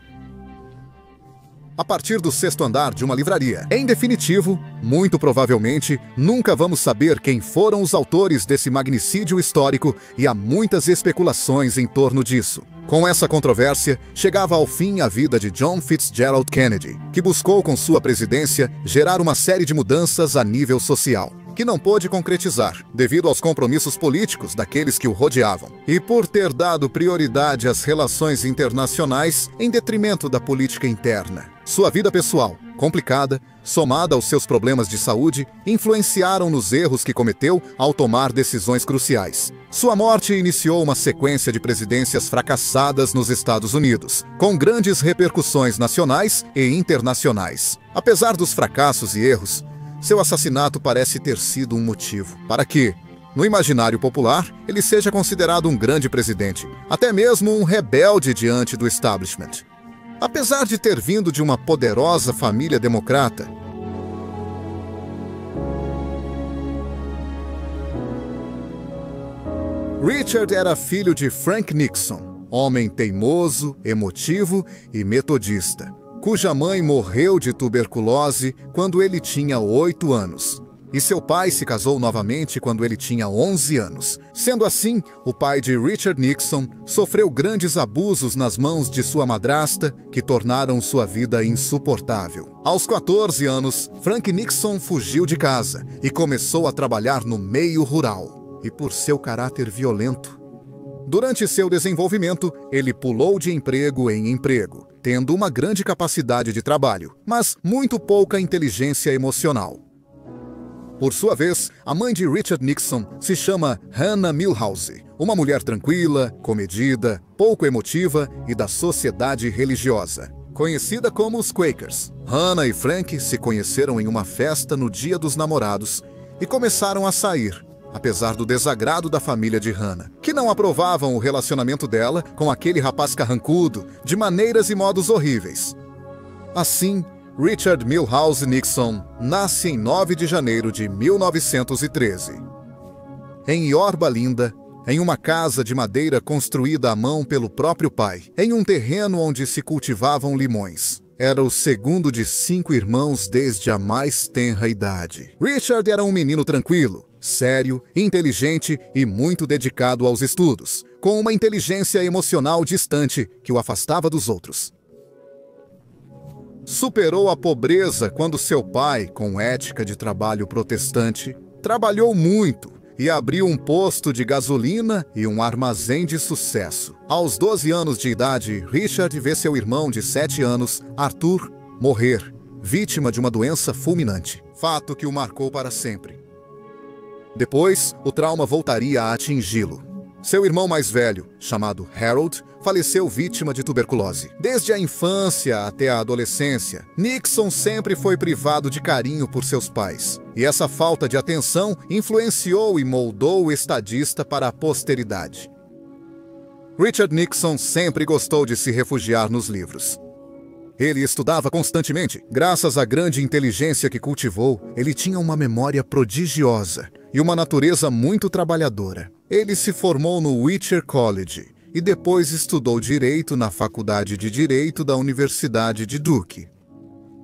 a partir do 6º andar de uma livraria. Em definitivo, muito provavelmente, nunca vamos saber quem foram os autores desse magnicídio histórico e há muitas especulações em torno disso. Com essa controvérsia, chegava ao fim a vida de John Fitzgerald Kennedy, que buscou com sua presidência gerar uma série de mudanças a nível social, que não pôde concretizar, devido aos compromissos políticos daqueles que o rodeavam, e por ter dado prioridade às relações internacionais em detrimento da política interna. Sua vida pessoal, complicada, somada aos seus problemas de saúde, influenciaram nos erros que cometeu ao tomar decisões cruciais. Sua morte iniciou uma sequência de presidências fracassadas nos Estados Unidos, com grandes repercussões nacionais e internacionais. Apesar dos fracassos e erros, seu assassinato parece ter sido um motivo para que, no imaginário popular, ele seja considerado um grande presidente, até mesmo um rebelde diante do establishment. Apesar de ter vindo de uma poderosa família democrata, Richard era filho de Frank Nixon, homem teimoso, emotivo e metodista, cuja mãe morreu de tuberculose quando ele tinha 8 anos. E seu pai se casou novamente quando ele tinha 11 anos. Sendo assim, o pai de Richard Nixon sofreu grandes abusos nas mãos de sua madrasta, que tornaram sua vida insuportável. Aos 14 anos, Frank Nixon fugiu de casa e começou a trabalhar no meio rural. E por seu caráter violento, durante seu desenvolvimento, ele pulou de emprego em emprego, tendo uma grande capacidade de trabalho, mas muito pouca inteligência emocional. Por sua vez, a mãe de Richard Nixon se chama Hannah Milhouse, uma mulher tranquila, comedida, pouco emotiva e da sociedade religiosa, conhecida como os Quakers. Hannah e Frank se conheceram em uma festa no Dia dos Namorados e começaram a sair, apesar do desagrado da família de Hannah, que não aprovavam o relacionamento dela com aquele rapaz carrancudo, de maneiras e modos horríveis. Assim, Richard Milhouse Nixon nasce em 9 de janeiro de 1913. Em Yorba Linda, em uma casa de madeira construída à mão pelo próprio pai, em um terreno onde se cultivavam limões. Era o segundo de 5 irmãos desde a mais tenra idade. Richard era um menino tranquilo, sério, inteligente e muito dedicado aos estudos, com uma inteligência emocional distante que o afastava dos outros. Superou a pobreza quando seu pai, com ética de trabalho protestante, trabalhou muito e abriu um posto de gasolina e um armazém de sucesso. Aos 12 anos de idade, Richard vê seu irmão de 7 anos, Arthur, morrer, vítima de uma doença fulminante, fato que o marcou para sempre. Depois, o trauma voltaria a atingi-lo. Seu irmão mais velho, chamado Harold, faleceu vítima de tuberculose. Desde a infância até a adolescência, Nixon sempre foi privado de carinho por seus pais. E essa falta de atenção influenciou e moldou o estadista para a posteridade. Richard Nixon sempre gostou de se refugiar nos livros. Ele estudava constantemente. Graças à grande inteligência que cultivou, ele tinha uma memória prodigiosa e uma natureza muito trabalhadora. Ele se formou no Whittier College e depois estudou Direito na Faculdade de Direito da Universidade de Duke.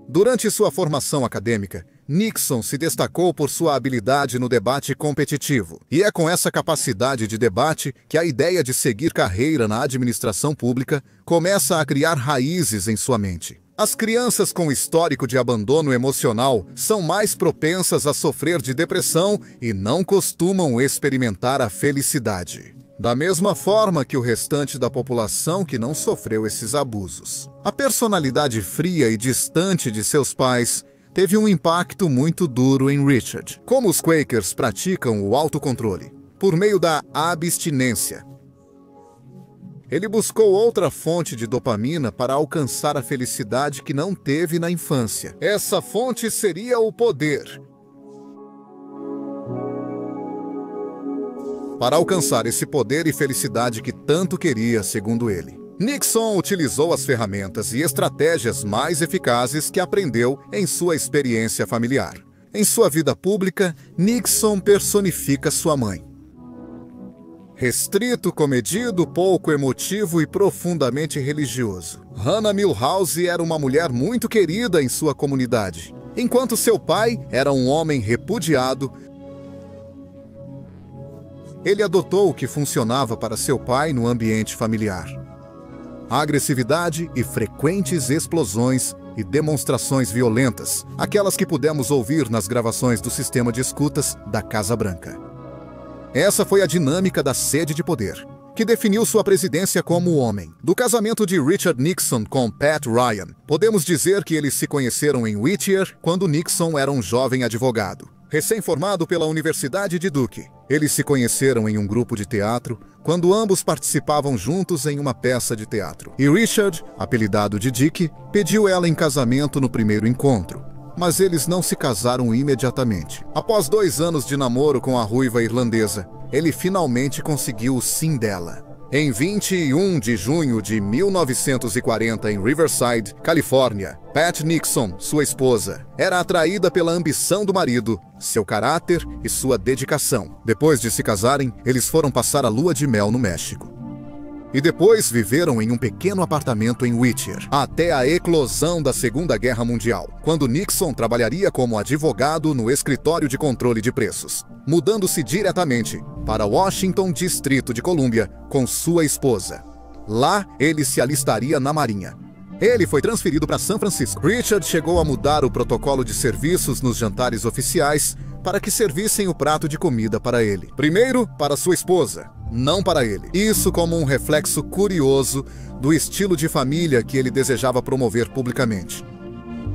Durante sua formação acadêmica, Nixon se destacou por sua habilidade no debate competitivo. E é com essa capacidade de debate que a ideia de seguir carreira na administração pública começa a criar raízes em sua mente. As crianças com histórico de abandono emocional são mais propensas a sofrer de depressão e não costumam experimentar a felicidade, da mesma forma que o restante da população que não sofreu esses abusos. A personalidade fria e distante de seus pais teve um impacto muito duro em Richard. Como os Quakers praticam o autocontrole? Por meio da abstinência. Ele buscou outra fonte de dopamina para alcançar a felicidade que não teve na infância. Essa fonte seria o poder. Para alcançar esse poder e felicidade que tanto queria, segundo ele, Nixon utilizou as ferramentas e estratégias mais eficazes que aprendeu em sua experiência familiar. Em sua vida pública, Nixon personifica sua mãe. Restrito, comedido, pouco emotivo e profundamente religioso, Hannah Milhouse era uma mulher muito querida em sua comunidade. Enquanto seu pai era um homem repudiado, ele adotou o que funcionava para seu pai no ambiente familiar: agressividade e frequentes explosões e demonstrações violentas, aquelas que pudemos ouvir nas gravações do sistema de escutas da Casa Branca. Essa foi a dinâmica da sede de poder, que definiu sua presidência como homem. Do casamento de Richard Nixon com Pat Ryan, podemos dizer que eles se conheceram em Whittier quando Nixon era um jovem advogado, recém-formado pela Universidade de Duke. Eles se conheceram em um grupo de teatro, quando ambos participavam juntos em uma peça de teatro. E Richard, apelidado de Dick, pediu ela em casamento no primeiro encontro. Mas eles não se casaram imediatamente. Após 2 anos de namoro com a ruiva irlandesa, ele finalmente conseguiu o sim dela. Em 21 de junho de 1940, em Riverside, Califórnia, Pat Nixon, sua esposa, era atraída pela ambição do marido, seu caráter e sua dedicação. Depois de se casarem, eles foram passar a lua de mel no México. E depois viveram em um pequeno apartamento em Whittier, até a eclosão da Segunda Guerra Mundial, quando Nixon trabalharia como advogado no escritório de controle de preços, mudando-se diretamente para Washington, Distrito de Colômbia, com sua esposa. Lá, ele se alistaria na Marinha. Ele foi transferido para São Francisco. Richard chegou a mudar o protocolo de serviços nos jantares oficiais para que servissem o prato de comida para ele. Primeiro, para sua esposa, não para ele. Isso como um reflexo curioso do estilo de família que ele desejava promover publicamente.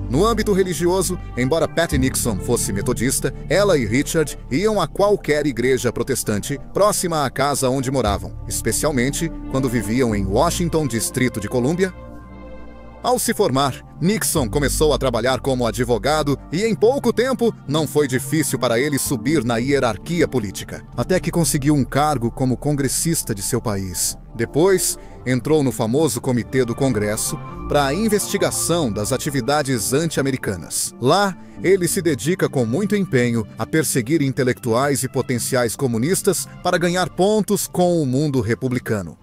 No âmbito religioso, embora Pat Nixon fosse metodista, ela e Richard iam a qualquer igreja protestante próxima à casa onde moravam, especialmente quando viviam em Washington, Distrito de Colômbia. Ao se formar, Nixon começou a trabalhar como advogado e em pouco tempo não foi difícil para ele subir na hierarquia política, até que conseguiu um cargo como congressista de seu país. Depois, entrou no famoso Comitê do Congresso para a investigação das atividades anti-americanas. Lá, ele se dedica com muito empenho a perseguir intelectuais e potenciais comunistas para ganhar pontos com o mundo republicano.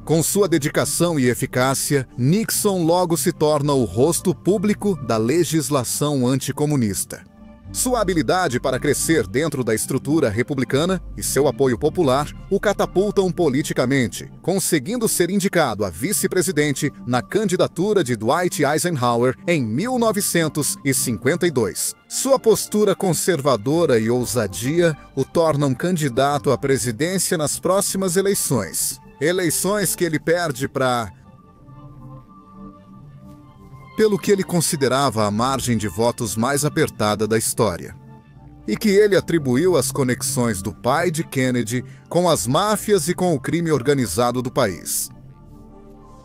Com sua dedicação e eficácia, Nixon logo se torna o rosto público da legislação anticomunista. Sua habilidade para crescer dentro da estrutura republicana e seu apoio popular o catapultam politicamente, conseguindo ser indicado a vice-presidente na candidatura de Dwight Eisenhower em 1952. Sua postura conservadora e ousadia o tornam candidato à presidência nas próximas eleições. Eleições que ele perde pelo que ele considerava a margem de votos mais apertada da história. e que ele atribuiu às conexões do pai de Kennedy com as máfias e com o crime organizado do país.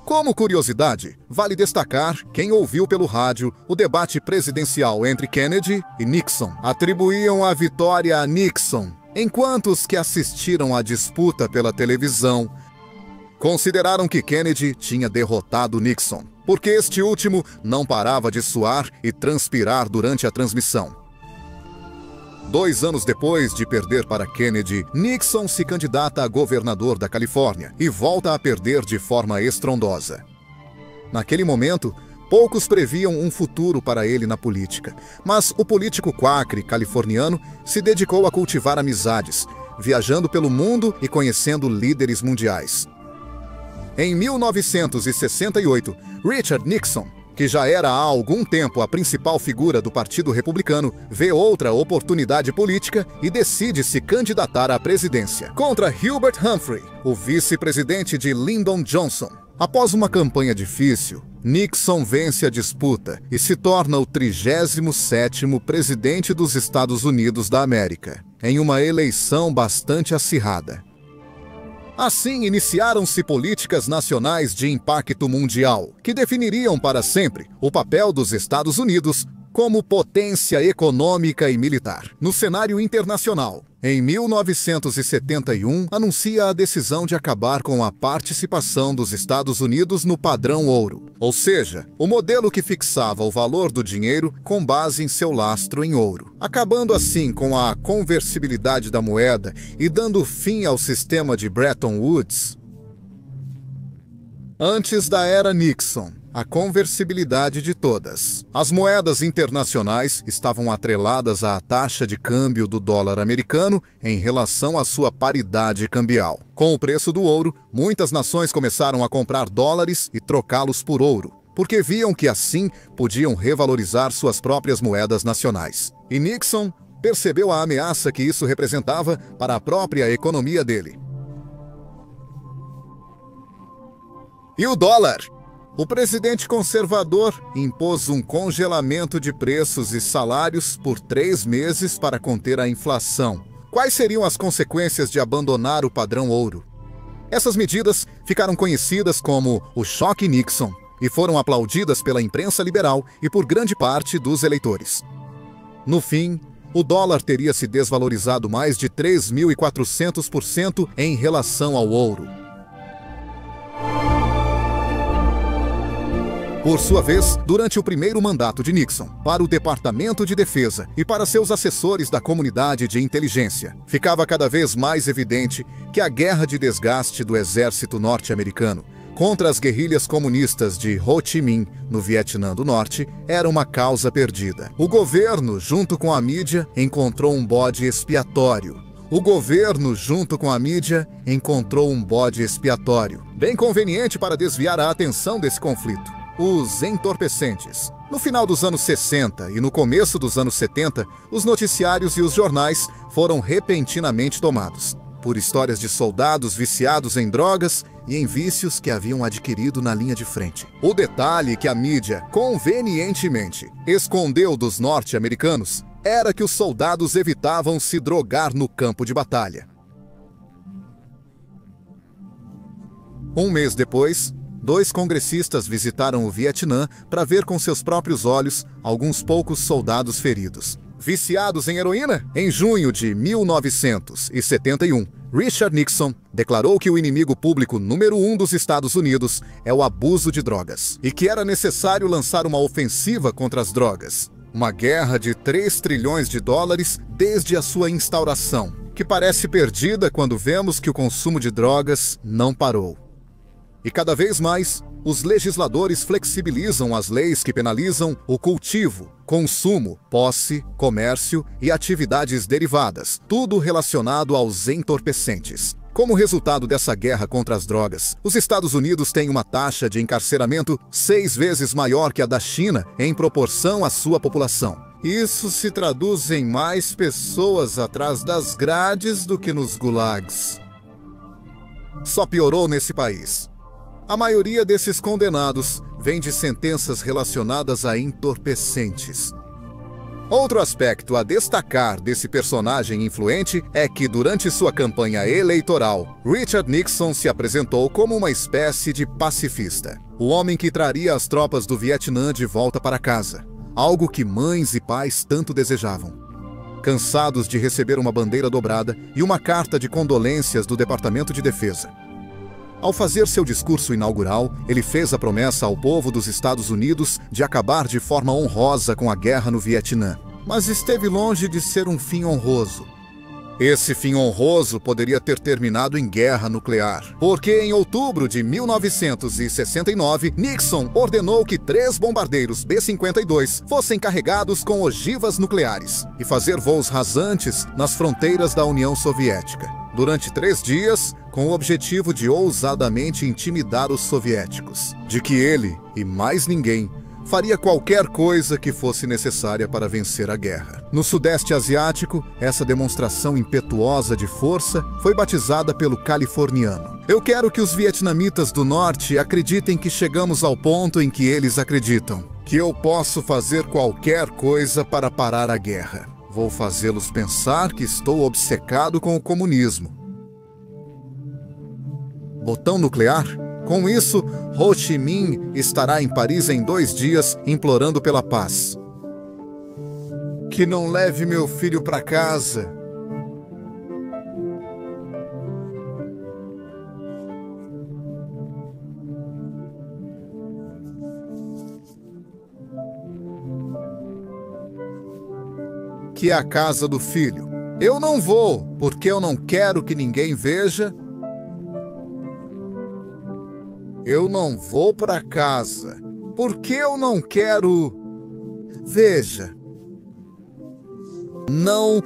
Como curiosidade, vale destacar quem ouviu pelo rádio o debate presidencial entre Kennedy e Nixon. Atribuíam a vitória a Nixon, enquanto os que assistiram à disputa pela televisão consideraram que Kennedy tinha derrotado Nixon, porque este último não parava de suar e transpirar durante a transmissão. 2 anos depois de perder para Kennedy, Nixon se candidata a governador da Califórnia e volta a perder de forma estrondosa. Naquele momento, poucos previam um futuro para ele na política, mas o político quacre californiano se dedicou a cultivar amizades, viajando pelo mundo e conhecendo líderes mundiais. Em 1968, Richard Nixon, que já era há algum tempo a principal figura do Partido Republicano, vê outra oportunidade política e decide se candidatar à presidência contra Hubert Humphrey, o vice-presidente de Lyndon Johnson. Após uma campanha difícil, Nixon vence a disputa e se torna o 37º presidente dos Estados Unidos da América, em uma eleição bastante acirrada. Assim, iniciaram-se políticas nacionais de impacto mundial, que definiriam para sempre o papel dos Estados Unidos como potência econômica e militar. No cenário internacional, em 1971, anuncia a decisão de acabar com a participação dos Estados Unidos no padrão ouro, ou seja, o modelo que fixava o valor do dinheiro com base em seu lastro em ouro, acabando assim com a conversibilidade da moeda e dando fim ao sistema de Bretton Woods. Antes da era Nixon, a conversibilidade de todas. As moedas internacionais estavam atreladas à taxa de câmbio do dólar americano em relação à sua paridade cambial. Com o preço do ouro, muitas nações começaram a comprar dólares e trocá-los por ouro, porque viam que assim podiam revalorizar suas próprias moedas nacionais. E Nixon percebeu a ameaça que isso representava para a própria economia dele. E o dólar? O presidente conservador impôs um congelamento de preços e salários por 3 meses para conter a inflação. Quais seriam as consequências de abandonar o padrão ouro? Essas medidas ficaram conhecidas como o choque Nixon e foram aplaudidas pela imprensa liberal e por grande parte dos eleitores. No fim, o dólar teria se desvalorizado mais de 3.400% em relação ao ouro. Por sua vez, durante o primeiro mandato de Nixon, para o Departamento de Defesa e para seus assessores da comunidade de inteligência, ficava cada vez mais evidente que a guerra de desgaste do exército norte-americano contra as guerrilhas comunistas de Ho Chi Minh, no Vietnã do Norte, era uma causa perdida. O governo, junto com a mídia, encontrou um bode expiatório. Bem conveniente para desviar a atenção desse conflito. Os entorpecentes. No final dos anos 60 e no começo dos anos 70, os noticiários e os jornais foram repentinamente tomados por histórias de soldados viciados em drogas e em vícios que haviam adquirido na linha de frente. O detalhe que a mídia, convenientemente, escondeu dos norte-americanos era que os soldados evitavam se drogar no campo de batalha. Um mês depois, 2 congressistas visitaram o Vietnã para ver com seus próprios olhos alguns poucos soldados feridos. Viciados em heroína? Em junho de 1971, Richard Nixon declarou que o inimigo público número 1 dos Estados Unidos é o abuso de drogas e que era necessário lançar uma ofensiva contra as drogas. Uma guerra de 3 trilhões de dólares desde a sua instauração, que parece perdida quando vemos que o consumo de drogas não parou. E cada vez mais, os legisladores flexibilizam as leis que penalizam o cultivo, consumo, posse, comércio e atividades derivadas, tudo relacionado aos entorpecentes. Como resultado dessa guerra contra as drogas, os Estados Unidos têm uma taxa de encarceramento 6 vezes maior que a da China em proporção à sua população. Isso se traduz em mais pessoas atrás das grades do que nos gulags. Só piorou nesse país. A maioria desses condenados vem de sentenças relacionadas a entorpecentes. Outro aspecto a destacar desse personagem influente é que, durante sua campanha eleitoral, Richard Nixon se apresentou como uma espécie de pacifista. O homem que traria as tropas do Vietnã de volta para casa, algo que mães e pais tanto desejavam. Cansados de receber uma bandeira dobrada e uma carta de condolências do Departamento de Defesa. Ao fazer seu discurso inaugural, ele fez a promessa ao povo dos Estados Unidos de acabar de forma honrosa com a guerra no Vietnã. Mas esteve longe de ser um fim honroso. Esse fim honroso poderia ter terminado em guerra nuclear, porque em outubro de 1969, Nixon ordenou que 3 bombardeiros B-52 fossem carregados com ogivas nucleares e fazer voos rasantes nas fronteiras da União Soviética, durante 3 dias, com o objetivo de ousadamente intimidar os soviéticos, de que ele, e mais ninguém, faria qualquer coisa que fosse necessária para vencer a guerra. No Sudeste Asiático, essa demonstração impetuosa de força foi batizada pelo californiano. Eu quero que os vietnamitas do Norte acreditem que chegamos ao ponto em que eles acreditam, que eu posso fazer qualquer coisa para parar a guerra. Vou fazê-los pensar que estou obcecado com o comunismo. Botão nuclear? Com isso, Ho Chi Minh estará em Paris em 2 dias, implorando pela paz. Que não leve meu filho para casa. Que é a casa do filho. Eu não vou, porque eu não quero que ninguém veja. Eu não vou para casa, porque eu não quero... Veja. Não...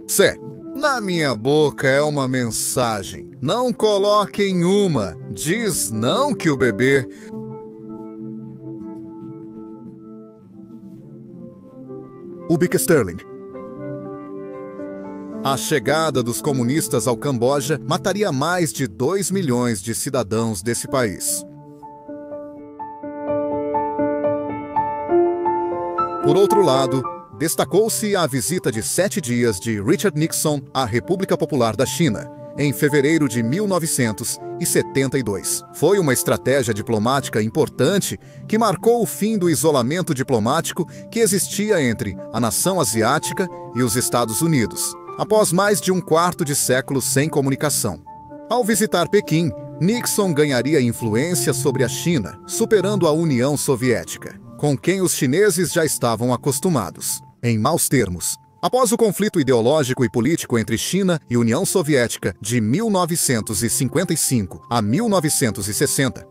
Sé, na minha boca é uma mensagem. Não coloquem uma. Diz não que o bebê... Ubik Sterling. A chegada dos comunistas ao Camboja mataria mais de 2 milhões de cidadãos desse país. Por outro lado, destacou-se a visita de 7 dias de Richard Nixon à República Popular da China, em fevereiro de 1972. Foi uma estratégia diplomática importante que marcou o fim do isolamento diplomático que existia entre a nação asiática e os Estados Unidos, após mais de 1/4 de século sem comunicação. Ao visitar Pequim, Nixon ganharia influência sobre a China, superando a União Soviética, com quem os chineses já estavam acostumados, em maus termos. Após o conflito ideológico e político entre China e União Soviética de 1955 a 1960,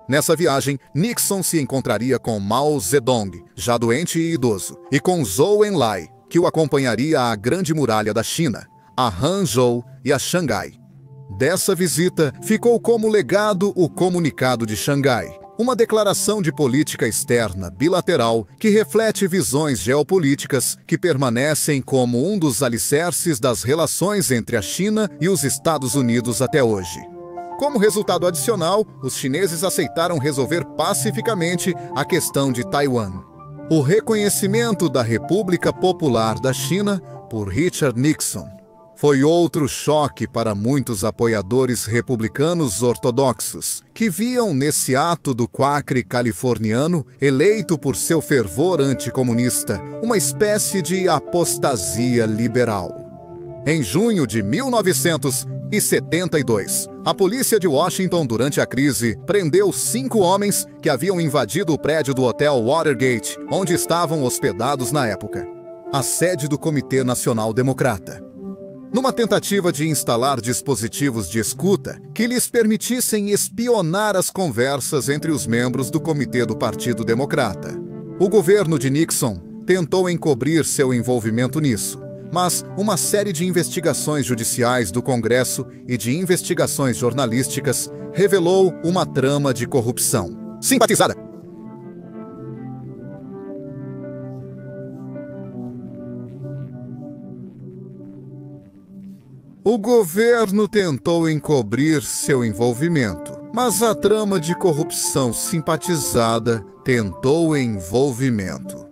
nessa viagem, Nixon se encontraria com Mao Zedong, já doente e idoso, e com Zhou Enlai, que o acompanharia à Grande Muralha da China, a Hangzhou e a Xangai. Dessa visita, ficou como legado o Comunicado de Xangai, uma declaração de política externa bilateral que reflete visões geopolíticas que permanecem como um dos alicerces das relações entre a China e os Estados Unidos até hoje. Como resultado adicional, os chineses aceitaram resolver pacificamente a questão de Taiwan. O reconhecimento da República Popular da China por Richard Nixon foi outro choque para muitos apoiadores republicanos ortodoxos, que viam nesse ato do quacre californiano, eleito por seu fervor anticomunista, uma espécie de apostasia liberal. Em junho de 1972, a polícia de Washington, durante a crise, prendeu 5 homens que haviam invadido o prédio do Hotel Watergate, onde estavam hospedados na época, a sede do Comitê Nacional Democrata, numa tentativa de instalar dispositivos de escuta que lhes permitissem espionar as conversas entre os membros do Comitê do Partido Democrata. O governo de Nixon tentou encobrir seu envolvimento nisso, mas uma série de investigações judiciais do Congresso e de investigações jornalísticas revelou uma trama de corrupção simpatizada. O governo tentou encobrir seu envolvimento, Mas a trama de corrupção simpatizada tentou envolvimento.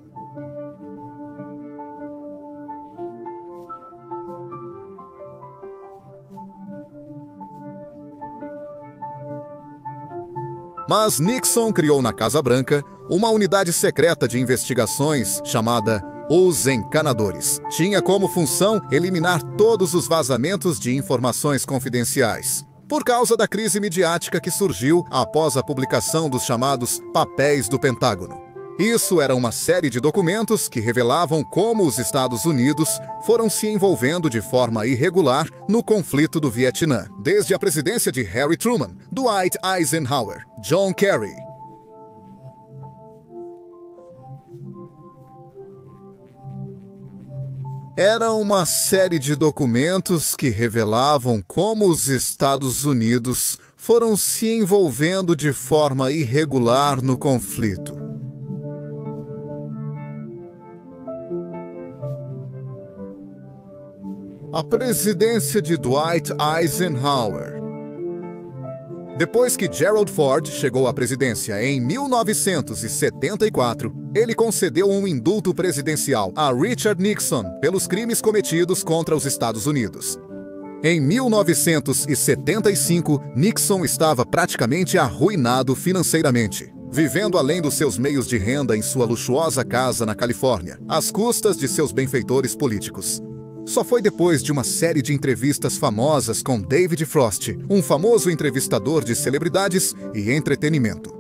Mas Nixon criou na Casa Branca uma unidade secreta de investigações chamada Os Encanadores. Tinha como função eliminar todos os vazamentos de informações confidenciais, por causa da crise midiática que surgiu após a publicação dos chamados papéis do Pentágono. Isso era uma série de documentos que revelavam como os Estados Unidos foram se envolvendo de forma irregular no conflito do Vietnã, desde a presidência de Harry Truman, Dwight Eisenhower, John Kerry. Era uma série de documentos que revelavam como os Estados Unidos foram se envolvendo de forma irregular no conflito. A presidência de Dwight Eisenhower. Depois que Gerald Ford chegou à presidência em 1974, ele concedeu um indulto presidencial a Richard Nixon pelos crimes cometidos contra os Estados Unidos. Em 1975, Nixon estava praticamente arruinado financeiramente, vivendo além dos seus meios de renda em sua luxuosa casa na Califórnia, às custas de seus benfeitores políticos. Só foi depois de uma série de entrevistas famosas com David Frost, um famoso entrevistador de celebridades e entretenimento.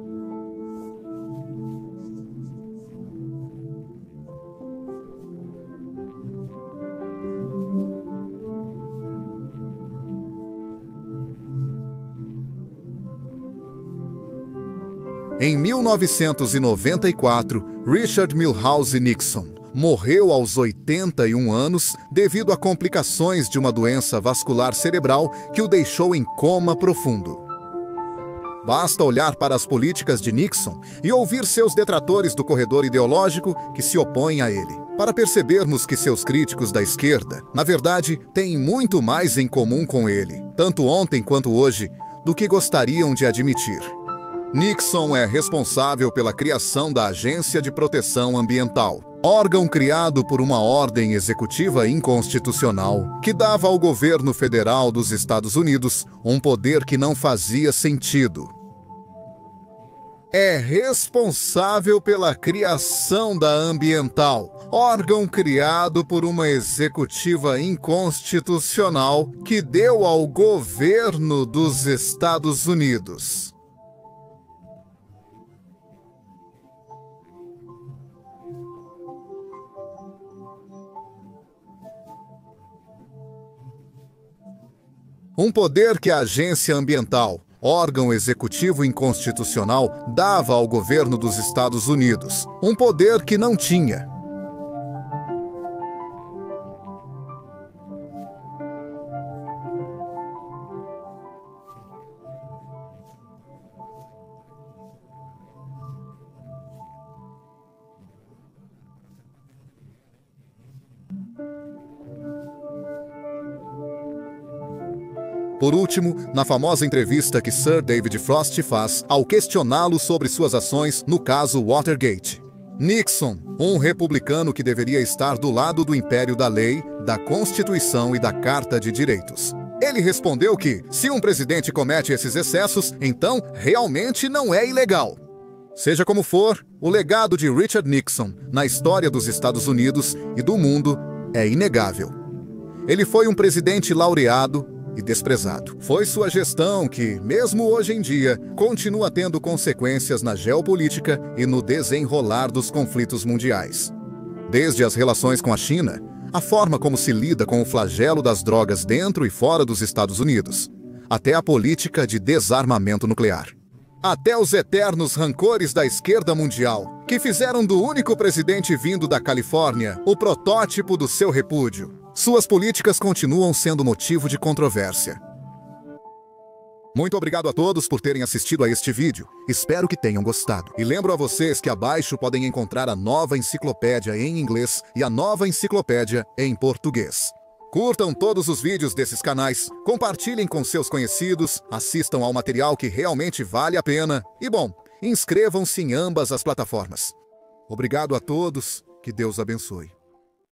Em 1994, Richard Milhouse Nixon morreu aos 81 anos devido a complicações de uma doença vascular cerebral que o deixou em coma profundo. Basta olhar para as políticas de Nixon e ouvir seus detratores do corredor ideológico que se opõem a ele, para percebermos que seus críticos da esquerda, na verdade, têm muito mais em comum com ele, tanto ontem quanto hoje, do que gostariam de admitir. Nixon é responsável pela criação da Agência de Proteção Ambiental, órgão criado por uma ordem executiva inconstitucional que dava ao governo federal dos Estados Unidos um poder que não fazia sentido. É responsável pela criação da Ambiental, órgão criado por uma executiva inconstitucional que deu ao governo dos Estados Unidos. Um poder que a Agência Ambiental, órgão executivo inconstitucional, dava ao governo dos Estados Unidos. Um poder que não tinha. Por último, na famosa entrevista que Sir David Frost faz ao questioná-lo sobre suas ações no caso Watergate. Nixon, um republicano que deveria estar do lado do império da lei, da Constituição e da Carta de Direitos. Ele respondeu que, se um presidente comete esses excessos, então realmente não é ilegal. Seja como for, o legado de Richard Nixon na história dos Estados Unidos e do mundo é inegável. Ele foi um presidente laureado e desprezado. Foi sua gestão que, mesmo hoje em dia, continua tendo consequências na geopolítica e no desenrolar dos conflitos mundiais. Desde as relações com a China, a forma como se lida com o flagelo das drogas dentro e fora dos Estados Unidos, até a política de desarmamento nuclear. Até os eternos rancores da esquerda mundial, que fizeram do único presidente vindo da Califórnia o protótipo do seu repúdio. Suas políticas continuam sendo motivo de controvérsia. Muito obrigado a todos por terem assistido a este vídeo. Espero que tenham gostado. E lembro a vocês que abaixo podem encontrar a nova enciclopédia em inglês e a nova enciclopédia em português. Curtam todos os vídeos desses canais, compartilhem com seus conhecidos, assistam ao material que realmente vale a pena e, bom, inscrevam-se em ambas as plataformas. Obrigado a todos, que Deus abençoe.